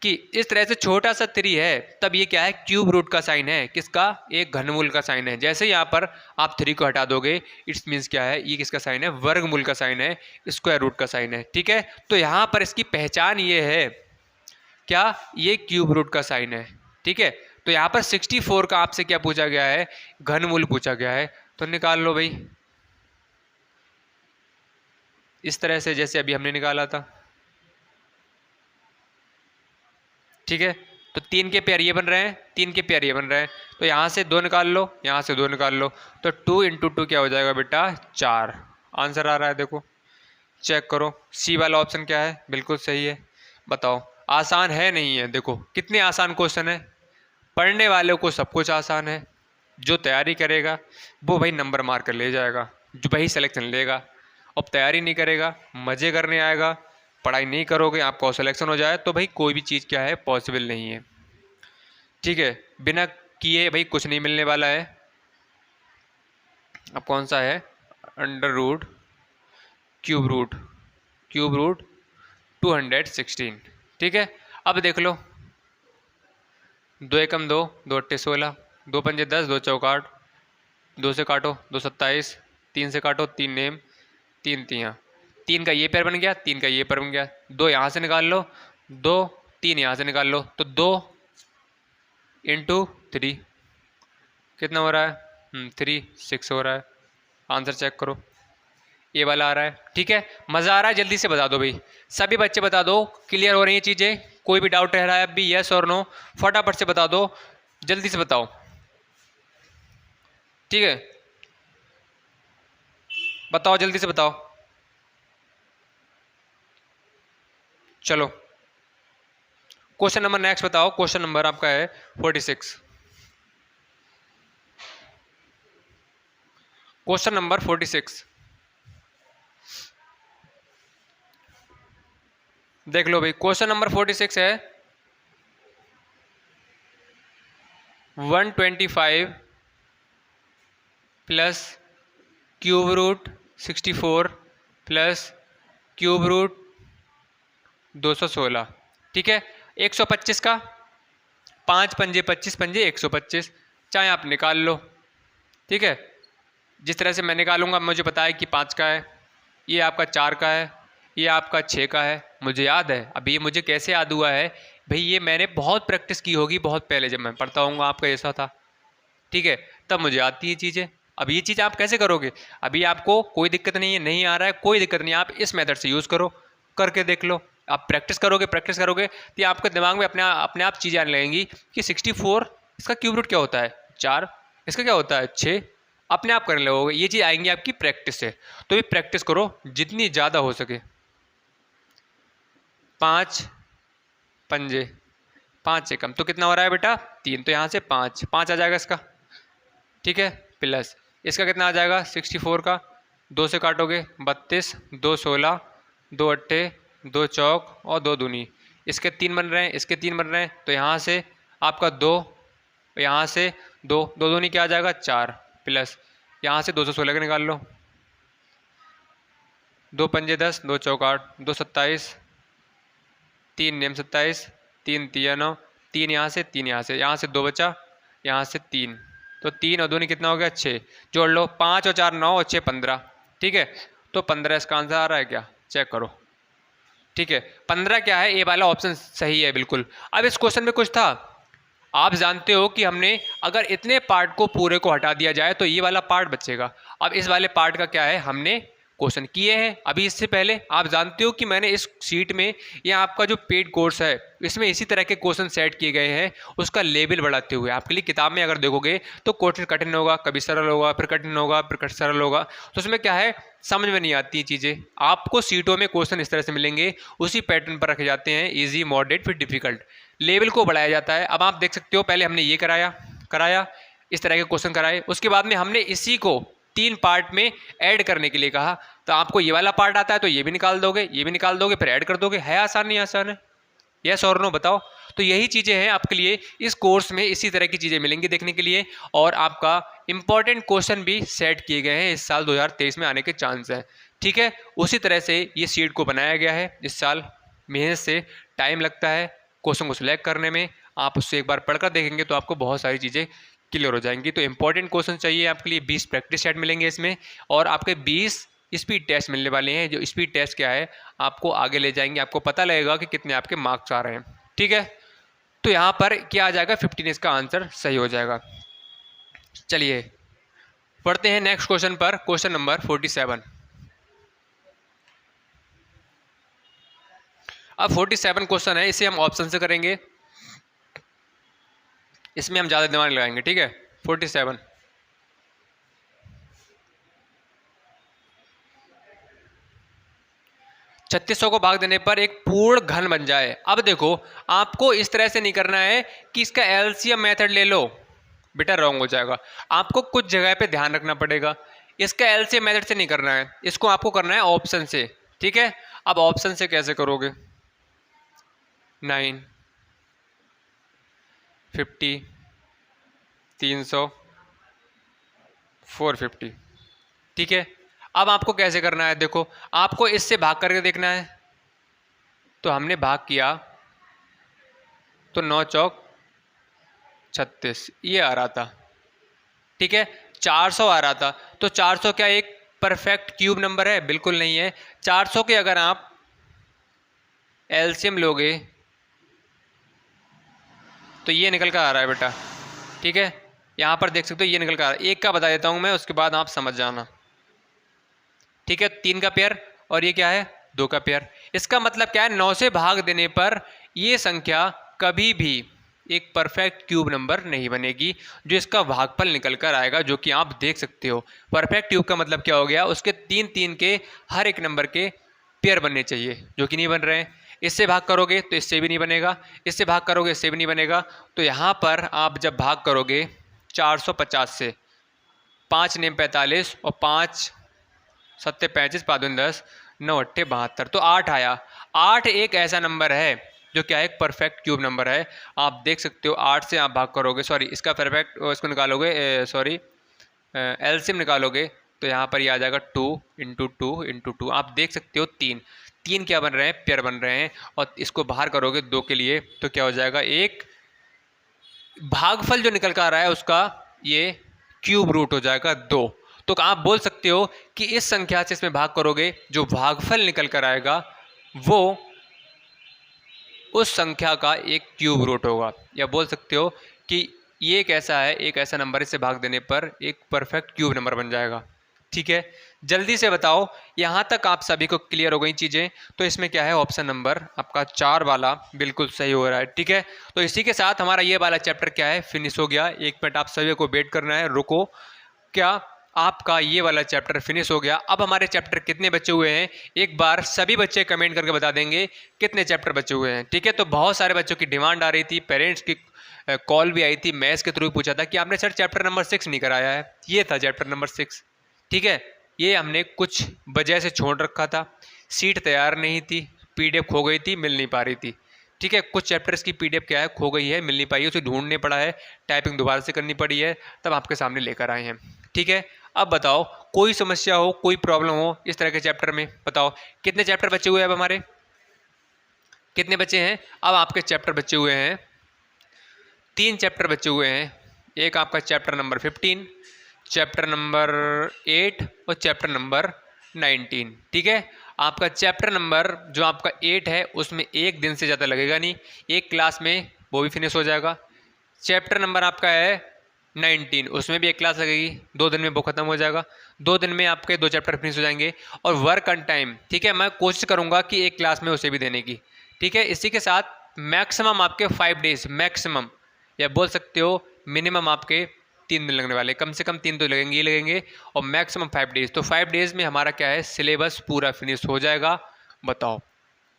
कि इस तरह से छोटा सा 3 है, तब ये क्या है, क्यूब रूट का साइन है। किसका, एक घनमूल का साइन है। जैसे यहाँ पर आप 3 को हटा दोगे, इट्स मीन्स क्या है, ये किसका साइन है, वर्गमूल का साइन है, स्क्वायर रूट का साइन है। ठीक है, तो यहाँ पर इसकी पहचान ये है, क्या, ये क्यूब रूट का साइन है। ठीक है, तो यहाँ पर 64 का आपसे क्या पूछा गया है, घनमूल पूछा गया है, तो निकाल लो भाई इस तरह से जैसे अभी हमने निकाला था। ठीक है, तो 3 के पेयर ये बन रहे हैं, 3 के पेयर ये बन रहे हैं, तो यहाँ से 2 निकाल लो, यहाँ से 2 निकाल लो, तो 2 इंटू 2 क्या हो जाएगा बेटा, 4। आंसर आ रहा है, देखो चेक करो। सी वाला ऑप्शन क्या है, बिल्कुल सही है। बताओ आसान है नहीं है, देखो कितने आसान क्वेश्चन है। पढ़ने वालों को सब कुछ आसान है, जो तैयारी करेगा वो भाई नंबर मार कर ले जाएगा, जो भाई सिलेक्शन लेगा। अब तैयारी नहीं करेगा, मज़े करने आएगा, पढ़ाई नहीं करोगे, आपका सिलेक्शन हो जाए, तो भाई कोई भी चीज़ क्या है, पॉसिबल नहीं है। ठीक है, बिना किए भाई कुछ नहीं मिलने वाला है। अब कौन सा है, अंडर रूट क्यूब रूट 216। ठीक है, अब देख लो, 2 एकम 2, 2 अट्ठे 16, 2 पंजे 10, 2 चौक 8, 2 से काटो 2 27, 3 से काटो 3 नेम, 3 तियाँ, 3 का ये पैर बन गया, 3 का ये पैर बन गया, 2 यहाँ से निकाल लो, 2 3 यहाँ से निकाल लो, तो 2 इंटू 3 कितना हो रहा है, 3 6 हो रहा है। आंसर चेक करो, ये वाला आ रहा है। ठीक है, मज़ा आ रहा है, जल्दी से बता दो भाई, सभी बच्चे बता दो, क्लियर हो रही हैं चीज़ें, कोई भी डाउट रह रहा है अब भी, यस और नो, फटाफट से बता दो, जल्दी से बताओ। ठीक है, बताओ जल्दी से बताओ। चलो क्वेश्चन नंबर नेक्स्ट बताओ, क्वेश्चन नंबर आपका है 46। क्वेश्चन नंबर 46 देख लो भाई, क्वेश्चन नंबर 46 है 125 plus cube root 64 plus cube root 216। ठीक है, 125 का 5 पंजे 25 पंजे 125, चाहे आप निकाल लो। ठीक है, जिस तरह से मैं निकालूंगा, मुझे पता है कि 5 का है, ये आपका 4 का है, ये आपका 6 का है, मुझे याद है। अभी ये मुझे कैसे याद हुआ है भाई, ये मैंने बहुत प्रैक्टिस की होगी, बहुत पहले जब मैं पढ़ता हूँगा आपका ऐसा था। ठीक है, तब मुझे आती है चीज़ें। अब ये चीज़ आप कैसे करोगे, अभी आपको कोई दिक्कत नहीं है, नहीं आ रहा है कोई दिक्कत नहीं, आप इस मेथड से यूज़ करो, करके देख लो। आप प्रैक्टिस करोगे तो आपके दिमाग में अपने आप चीज़ें आने लगेंगी कि 64 इसका क्यूब रूट क्या होता है, 4 इसका क्या होता है, 6, अपने आप करने लगोगे, ये चीज़ आएंगी आपकी प्रैक्टिस से। तो ये प्रैक्टिस करो जितनी ज़्यादा हो सके। 5 पंजे 5 से कम तो कितना हो रहा है बेटा, 3, तो यहाँ से 5 आ जाएगा इसका। ठीक है, प्लस इसका कितना आ जाएगा 64 का, 2 से काटोगे 32, 2 16, 2 अट्ठे 2 चौक और 2 दूनी, इसके 3 बन रहे हैं, इसके 3 बन रहे हैं, तो यहाँ से आपका 2, यहाँ से 2 दूनी क्या आ जाएगा 4, प्लस यहाँ से 216 का निकाल लो, 2 पंजे 10, 2 चौक 8, 2 27, 3 नेम 27, 3 तिया 9, 3 यहाँ से 3 यहाँ से 2 बचा, यहाँ से 3, तो 3 और 2 कितना हो गया 6, जोड़ लो 5 और 4 9 और 6 15। ठीक है, तो 15 इसका आंसर आ रहा है क्या, चेक करो। ठीक है, 15 क्या है, ए वाला ऑप्शन सही है बिल्कुल। अब इस क्वेश्चन में कुछ था, आप जानते हो कि हमने अगर इतने पार्ट को पूरे को हटा दिया जाए तो ये वाला पार्ट बचेगा। अब इस वाले पार्ट का क्या है, हमने क्वेश्चन किए हैं अभी इससे पहले। आप जानते हो कि मैंने इस शीट में, या आपका जो पेड कोर्स है इसमें इसी तरह के क्वेश्चन सेट किए गए हैं, उसका लेवल बढ़ाते हुए। आपके लिए किताब में अगर देखोगे तो क्वेश्चन कठिन होगा, कभी सरल होगा, फिर कठिन होगा, फिर सरल होगा, तो उसमें क्या है, समझ में नहीं आती चीज़ें। आपको सीटों में क्वेश्चन इस तरह से मिलेंगे, उसी पैटर्न पर रखे जाते हैं, ईजी, मॉडरेट, फिर डिफिकल्ट, लेवल को बढ़ाया जाता है। अब आप देख सकते हो, पहले हमने ये कराया इस तरह के क्वेश्चन कराए, उसके बाद में हमने इसी को 3 पार्ट में ऐड करने के लिए कहा। तो आपको ये वाला पार्ट आता है तो ये भी निकाल दोगे, ये भी निकाल दोगे, फिर ऐड कर दोगे। है आसान, नहीं आसान है? यस और नो बताओ। तो यही चीज़ें हैं आपके लिए इस कोर्स में, इसी तरह की चीज़ें मिलेंगी देखने के लिए। और आपका इंपॉर्टेंट क्वेश्चन भी सेट किए गए हैं, इस साल 2023 में आने के चांस है। ठीक है, उसी तरह से ये सीट को बनाया गया है। इस साल मेहनत से टाइम लगता है क्वेश्चन को सिलेक्ट करने में। आप उससे एक बार पढ़कर देखेंगे तो आपको बहुत सारी चीज़ें क्लियर हो जाएंगी। तो इंपॉर्टेंट क्वेश्चन चाहिए आपके लिए, 20 प्रैक्टिस सेट मिलेंगे इसमें, और आपके 20 स्पीड टेस्ट मिलने वाले हैं। जो स्पीड टेस्ट क्या है, आपको आगे ले जाएंगे, आपको पता लगेगा कि कितने आपके मार्क्स आ रहे हैं। ठीक है, तो यहाँ पर क्या आ जाएगा, 15 इसका आंसर सही हो जाएगा। चलिए पढ़ते हैं नेक्स्ट क्वेश्चन पर, क्वेश्चन नंबर 47। अब 47 क्वेश्चन है, इसे हम ऑप्शन से करेंगे, इसमें हम ज़्यादा दिमाग लगाएंगे। ठीक है, 47 3600 को भाग देने पर एक पूर्ण घन बन जाए। अब देखो, आपको इस तरह से नहीं करना है कि इसका एलसीएम मेथड ले लो, बेटा रॉन्ग हो जाएगा। आपको कुछ जगह पे ध्यान रखना पड़ेगा। इसका एलसीएम मेथड से नहीं करना है, इसको आपको करना है ऑप्शन से। ठीक है, अब ऑप्शन से कैसे करोगे, 9, 50, 300, 450। ठीक है, अब आपको कैसे करना है, देखो आपको इससे भाग करके देखना है। तो हमने भाग किया तो 9 चौक 36 ये आ रहा था। ठीक है, 400 आ रहा था। तो 400 क्या एक परफेक्ट क्यूब नंबर है? बिल्कुल नहीं है। 400 के अगर आप एलसीएम लोगे तो ये निकल कर आ रहा है बेटा। ठीक है, यहाँ पर देख सकते हो ये निकल कर आ रहा है। एक का बता देता हूँ मैं, उसके बाद आप समझ जाना। ठीक है, 3 का पेयर, और ये क्या है, 2 का पेयर। इसका मतलब क्या है, 9 से भाग देने पर ये संख्या कभी भी एक परफेक्ट क्यूब नंबर नहीं बनेगी, जो इसका भागफल निकल कर आएगा, जो कि आप देख सकते हो। परफेक्ट क्यूब का मतलब क्या हो गया, उसके 3 के हर एक नंबर के पेयर बनने चाहिए, जो कि नहीं बन रहे हैं। इससे भाग करोगे तो इससे भी नहीं बनेगा, इससे भाग करोगे इससे भी नहीं बनेगा। तो यहाँ पर आप जब भाग करोगे 450 से, 5 नेम 45 और 5 सत्ते 35, 5 दूनी 10, 9 अट्ठे 72, तो 8 आया। 8 एक ऐसा नंबर है जो क्या है, एक परफेक्ट क्यूब नंबर है। आप देख सकते हो 8 से आप भाग करोगे, सॉरी इसका परफेक्ट इसको निकालोगे, सॉरी एलसीएम निकालोगे तो यहाँ पर ये आ जाएगा 2 इंटू 2 इंटू 2। आप देख सकते हो 3 क्या बन रहे हैं, पेयर बन रहे हैं। और इसको बाहर करोगे 2 के लिए तो क्या हो जाएगा, एक भागफल जो निकल कर आ रहा है उसका ये क्यूब रूट हो जाएगा 2। तो आप बोल सकते हो कि इस संख्या से इसमें भाग करोगे, जो भागफल निकल कर आएगा वो उस संख्या का एक क्यूब रूट होगा। या बोल सकते हो कि ये एक ऐसा है, एक ऐसा नंबर, इससे भाग देने पर एक परफेक्ट क्यूब नंबर बन जाएगा। ठीक है, जल्दी से बताओ, यहाँ तक आप सभी को क्लियर हो गई चीज़ें? तो इसमें क्या है, ऑप्शन नंबर आपका 4 वाला बिल्कुल सही हो रहा है। ठीक है, तो इसी के साथ हमारा ये वाला चैप्टर क्या है, फिनिश हो गया। 1 मिनट आप सभी को वेट करना है, रुको। क्या आपका ये वाला चैप्टर फिनिश हो गया? अब हमारे चैप्टर कितने बचे हुए हैं, एक बार सभी बच्चे कमेंट करके बता देंगे कितने चैप्टर बचे हुए हैं। ठीक है, तो बहुत सारे बच्चों की डिमांड आ रही थी, पेरेंट्स की कॉल भी आई थी, मैथ्स के थ्रू पूछा था कि आपने सर चैप्टर नंबर 6 नहीं कराया है। ये था चैप्टर नंबर 6। ठीक है, ये हमने कुछ वजह से छोड़ रखा था, सीट तैयार नहीं थी, पीडीएफ खो गई थी, मिल नहीं पा रही थी। ठीक है, कुछ चैप्टर्स की पीडीएफ क्या है, खो गई है, मिल नहीं पाई है, उसे ढूंढने पड़ा है, टाइपिंग दोबारा से करनी पड़ी है, तब आपके सामने लेकर आए हैं। ठीक है, अब बताओ कोई समस्या हो, कोई प्रॉब्लम हो इस तरह के चैप्टर में, बताओ कितने चैप्टर बचे हुए हैं? अब हमारे कितने बचे हैं? अब आपके चैप्टर बचे हुए हैं, 3 चैप्टर बचे हुए हैं। एक आपका चैप्टर नंबर 15, चैप्टर नंबर 8 और चैप्टर नंबर 19। ठीक है, आपका चैप्टर नंबर जो आपका 8 है उसमें 1 दिन से ज़्यादा लगेगा नहीं, एक क्लास में वो भी फिनिश हो जाएगा। चैप्टर नंबर आपका है 19, उसमें भी एक क्लास लगेगी, 2 दिन में वो खत्म हो जाएगा, 2 दिन में आपके 2 चैप्टर फिनिश हो जाएंगे। और वर्क ऑन टाइम, ठीक है, मैं कोशिश करूंगा कि एक क्लास में उसे भी देने की, ठीक है। इसी के साथ मैक्सिमम आपके 5 डेज मैक्सिमम, या बोल सकते हो मिनिमम आपके 3 दिन लगने वाले, कम से कम 3 तो लगेंगे ही लगेंगे, और मैक्सिमम 5 डेज। तो 5 डेज में हमारा क्या है, सिलेबस पूरा फिनिश हो जाएगा। बताओ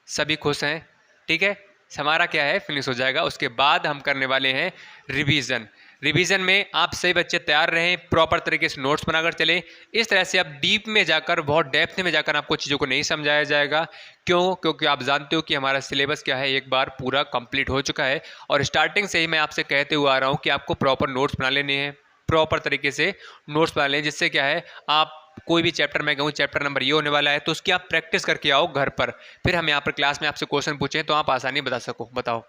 सभी खुश हैं? ठीक है, हमारा क्या है, फिनिश हो जाएगा। उसके बाद हम करने वाले हैं रिवीजन। रिवीजन में आप सभी बच्चे तैयार रहें, प्रॉपर तरीके से नोट्स बनाकर चलें। इस तरह से आप डीप में जाकर, बहुत डेप्थ में जाकर आपको चीज़ों को नहीं समझाया जाएगा। क्यों? क्योंकि आप जानते हो कि हमारा सिलेबस क्या है, एक बार पूरा कंप्लीट हो चुका है। और स्टार्टिंग से ही मैं आपसे कहते हुए आ रहा हूँ कि आपको प्रॉपर नोट्स बना लेने हैं, प्रॉपर तरीके से नोट्स बना लें, जिससे क्या है, आप कोई भी चैप्टर में कहूँ चैप्टर नंबर ये होने वाला है तो उसकी आप प्रैक्टिस करके आओ घर पर, फिर हम यहाँ पर क्लास में आपसे क्वेश्चन पूछें तो आप आसानी बता सको। बताओ,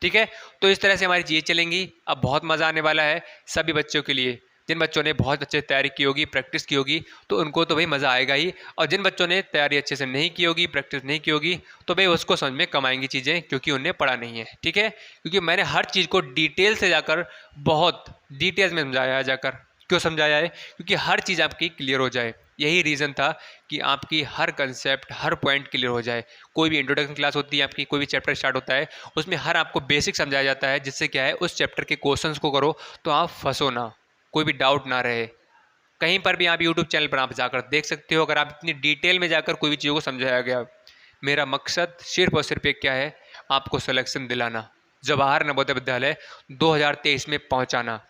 ठीक है। तो इस तरह से हमारी चीज़ें चलेंगी। अब बहुत मज़ा आने वाला है सभी बच्चों के लिए। जिन बच्चों ने बहुत अच्छे तैयारी की होगी, प्रैक्टिस की होगी, तो उनको तो भाई मज़ा आएगा ही। और जिन बच्चों ने तैयारी अच्छे से नहीं की होगी, प्रैक्टिस नहीं की होगी, तो भाई उसको समझ में कम आएंगी चीज़ें, क्योंकि उन्हें पढ़ा नहीं है, ठीक है। क्योंकि मैंने हर चीज़ को डिटेल से जाकर, बहुत डिटेल्स में समझाया है जाकर। क्यों समझाया है? क्योंकि हर चीज़ आपकी क्लियर हो जाए। यही रीज़न था कि आपकी हर कंसेप्ट, हर पॉइंट क्लियर हो जाए। कोई भी इंट्रोडक्शन क्लास होती है आपकी, कोई भी चैप्टर स्टार्ट होता है, उसमें हर आपको बेसिक समझाया जाता है, जिससे क्या है, उस चैप्टर के क्वेश्चंस को करो तो आप फंसो ना, कोई भी डाउट ना रहे। कहीं पर भी आप यूट्यूब चैनल पर आप जाकर देख सकते हो, अगर आप इतनी डिटेल में जाकर कोई भी चीज़ों को समझाया गया। मेरा मकसद सिर्फ और सिर्फ एक क्या है, आपको सिलेक्शन दिलाना, जवाहर नवोदय विद्यालय 2023 में पहुँचाना।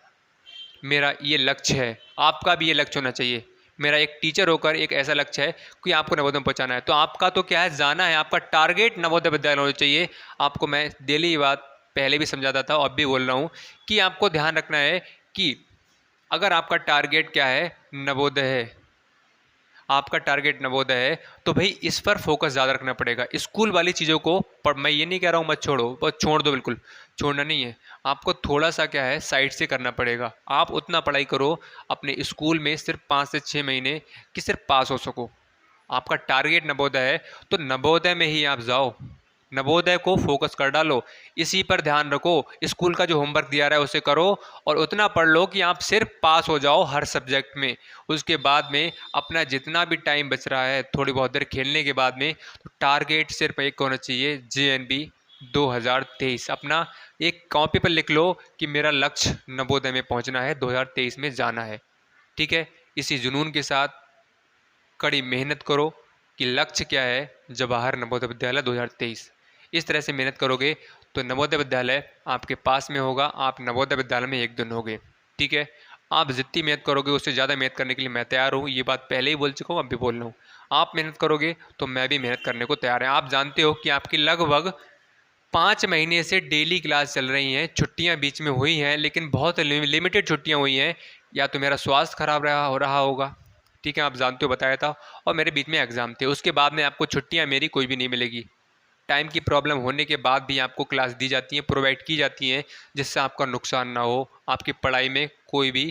मेरा ये लक्ष्य है, आपका भी ये लक्ष्य होना चाहिए। मेरा एक टीचर होकर एक ऐसा लक्ष्य है कि आपको नवोदय में पहुंचाना है। तो आपका तो क्या है, जाना है, आपका टारगेट नवोदय विद्यालय होना चाहिए। आपको मैं डेली ये बात पहले भी समझाता था और अब भी बोल रहा हूँ कि आपको ध्यान रखना है कि अगर आपका टारगेट क्या है, नवोदय है, आपका टारगेट नवोदय है, तो भाई इस पर फोकस ज़्यादा रखना पड़ेगा। स्कूल वाली चीज़ों को पर मैं ये नहीं कह रहा हूँ मत छोड़ो, बस छोड़ दो, बिल्कुल छोड़ना नहीं है। आपको थोड़ा सा क्या है, साइड से करना पड़ेगा। आप उतना पढ़ाई करो अपने स्कूल में सिर्फ 5 से 6 महीने कि सिर्फ पास हो सको। आपका टारगेट नवोदय है तो नवोदय में ही आप जाओ, नवोदय को फोकस कर डालो, इसी पर ध्यान रखो। स्कूल का जो होमवर्क दिया रहा है उसे करो और उतना पढ़ लो कि आप सिर्फ पास हो जाओ हर सब्जेक्ट में। उसके बाद में अपना जितना भी टाइम बच रहा है, थोड़ी बहुत देर खेलने के बाद में, तो टारगेट सिर्फ एक होना चाहिए, JNB 2023। अपना एक कॉपी पर लिख लो कि मेरा लक्ष्य नवोदय में पहुंचना है, 2023 में जाना है, ठीक है। इसी जुनून के साथ कड़ी मेहनत करो कि लक्ष्य क्या है, जवाहर नवोदय विद्यालय 2023। इस तरह से मेहनत करोगे तो नवोदय विद्यालय आपके पास में होगा, आप नवोदय विद्यालय में एक दिन होगे, ठीक है। आप जितनी मेहनत करोगे उससे ज़्यादा मेहनत करने के लिए मैं तैयार हूँ, ये बात पहले ही बोल चुका हूँ, अब भी बोल रहा हूँ। आप मेहनत करोगे तो मैं भी मेहनत करने को तैयार है। आप जानते हो कि आपकी लगभग 5 महीने से डेली क्लास चल रही हैं, छुट्टियां बीच में हुई हैं, लेकिन बहुत लिमिटेड छुट्टियां हुई हैं। या तो मेरा स्वास्थ्य खराब रहा होगा, ठीक है, आप जानते हो, बताया था, और मेरे बीच में एग्ज़ाम थे। उसके बाद में आपको छुट्टियां मेरी कोई भी नहीं मिलेगी। टाइम की प्रॉब्लम होने के बाद भी आपको क्लास दी जाती हैं, प्रोवाइड की जाती हैं, जिससे आपका नुकसान ना हो, आपकी पढ़ाई में कोई भी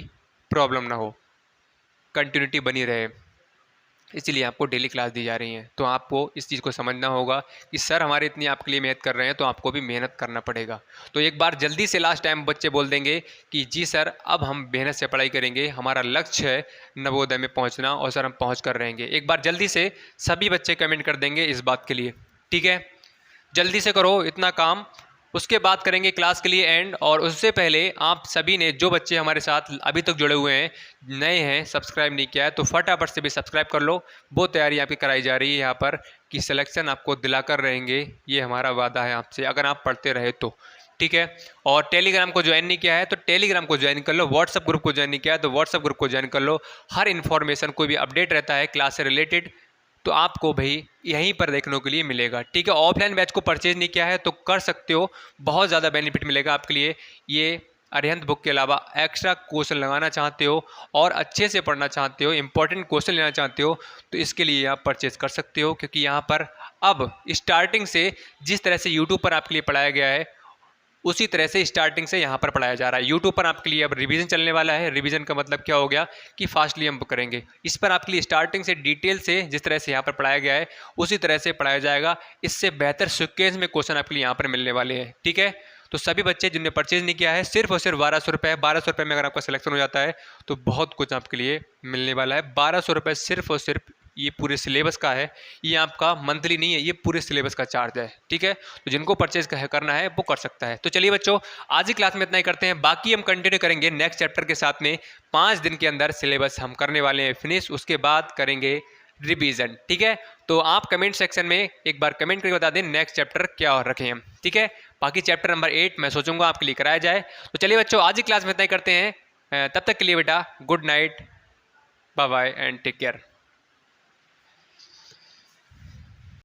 प्रॉब्लम ना हो, कंटिन्यूटी बनी रहे, इसीलिए आपको डेली क्लास दी जा रही हैं। तो आपको इस चीज़ को समझना होगा कि सर हमारे इतनी आपके लिए मेहनत कर रहे हैं, तो आपको भी मेहनत करना पड़ेगा। तो एक बार जल्दी से लास्ट टाइम बच्चे बोल देंगे कि जी सर अब हम मेहनत से पढ़ाई करेंगे, हमारा लक्ष्य है नवोदय में पहुंचना और सर हम पहुंच कर रहेंगे। एक बार जल्दी से सभी बच्चे कमेंट कर देंगे इस बात के लिए, ठीक है। जल्दी से करो इतना काम, उसके बाद करेंगे क्लास के लिए एंड। और उससे पहले आप सभी ने, जो बच्चे हमारे साथ अभी तक जुड़े हुए हैं, नए हैं, सब्सक्राइब नहीं किया है, तो फटाफट से भी सब्सक्राइब कर लो। वो तैयारी आपकी कराई जा रही है यहाँ पर कि सिलेक्शन आपको दिलाकर रहेंगे, ये हमारा वादा है आपसे, अगर आप पढ़ते रहे तो, ठीक है। और टेलीग्राम को ज्वाइन नहीं किया है तो टेलीग्राम को ज्वाइन कर लो, व्हाट्सअप ग्रुप को ज्वाइन नहीं किया है तो व्हाट्सअप ग्रुप को ज्वाइन कर लो। हर इन्फॉर्मेशन, कोई भी अपडेट रहता है क्लास से रिलेटेड, तो आपको भाई यहीं पर देखने के लिए मिलेगा, ठीक है। ऑफलाइन बैच को परचेज नहीं किया है तो कर सकते हो, बहुत ज़्यादा बेनिफिट मिलेगा आपके लिए। ये अरिहंत बुक के अलावा एक्स्ट्रा क्वेश्चन लगाना चाहते हो और अच्छे से पढ़ना चाहते हो, इंपॉर्टेंट क्वेश्चन लेना चाहते हो, तो इसके लिए आप परचेज कर सकते हो। क्योंकि यहाँ पर अब स्टार्टिंग से जिस तरह से यूट्यूब पर आपके लिए पढ़ाया गया है, उसी तरह से स्टार्टिंग से यहाँ पर पढ़ाया जा रहा है। यूट्यूब पर आपके लिए अब रिवीजन चलने वाला है। रिवीजन का मतलब क्या हो गया कि फास्टली हम करेंगे। इस पर आपके लिए स्टार्टिंग से डिटेल से जिस तरह से यहाँ पर पढ़ाया गया है उसी तरह से पढ़ाया जाएगा। इससे बेहतर सीक्वेंस में क्वेश्चन आपके लिए यहाँ पर मिलने वाले हैं, ठीक है। तो सभी बच्चे जिनने परचेज नहीं किया है, सिर्फ और सिर्फ 1200 रुपये, 1200 रुपये में अगर आपका सिलेक्शन हो जाता है तो बहुत कुछ आपके लिए मिलने वाला है। 1200 रुपये सिर्फ और सिर्फ ये पूरे सिलेबस का है, ये आपका मंथली नहीं है, ये पूरे सिलेबस का चार्ज है, ठीक है। तो जिनको परचेज करना है वो कर सकता है। तो चलिए बच्चों, आज की क्लास में इतना ही करते हैं, बाकी हम कंटिन्यू करेंगे नेक्स्ट चैप्टर के साथ में। 5 दिन के अंदर सिलेबस हम करने वाले हैं फिनिश, उसके बाद करेंगे रिवीजन, ठीक है। तो आप कमेंट सेक्शन में एक बार कमेंट करके बता दें नेक्स्ट चैप्टर क्या और रखें हम, ठीक है। बाकी चैप्टर नंबर 8 मैं सोचूंगा आपके लिए कराया जाए। तो चलिए बच्चों, आज की क्लास में इतना ही करते हैं। तब तक के लिए बेटा good night, bye bye and take care.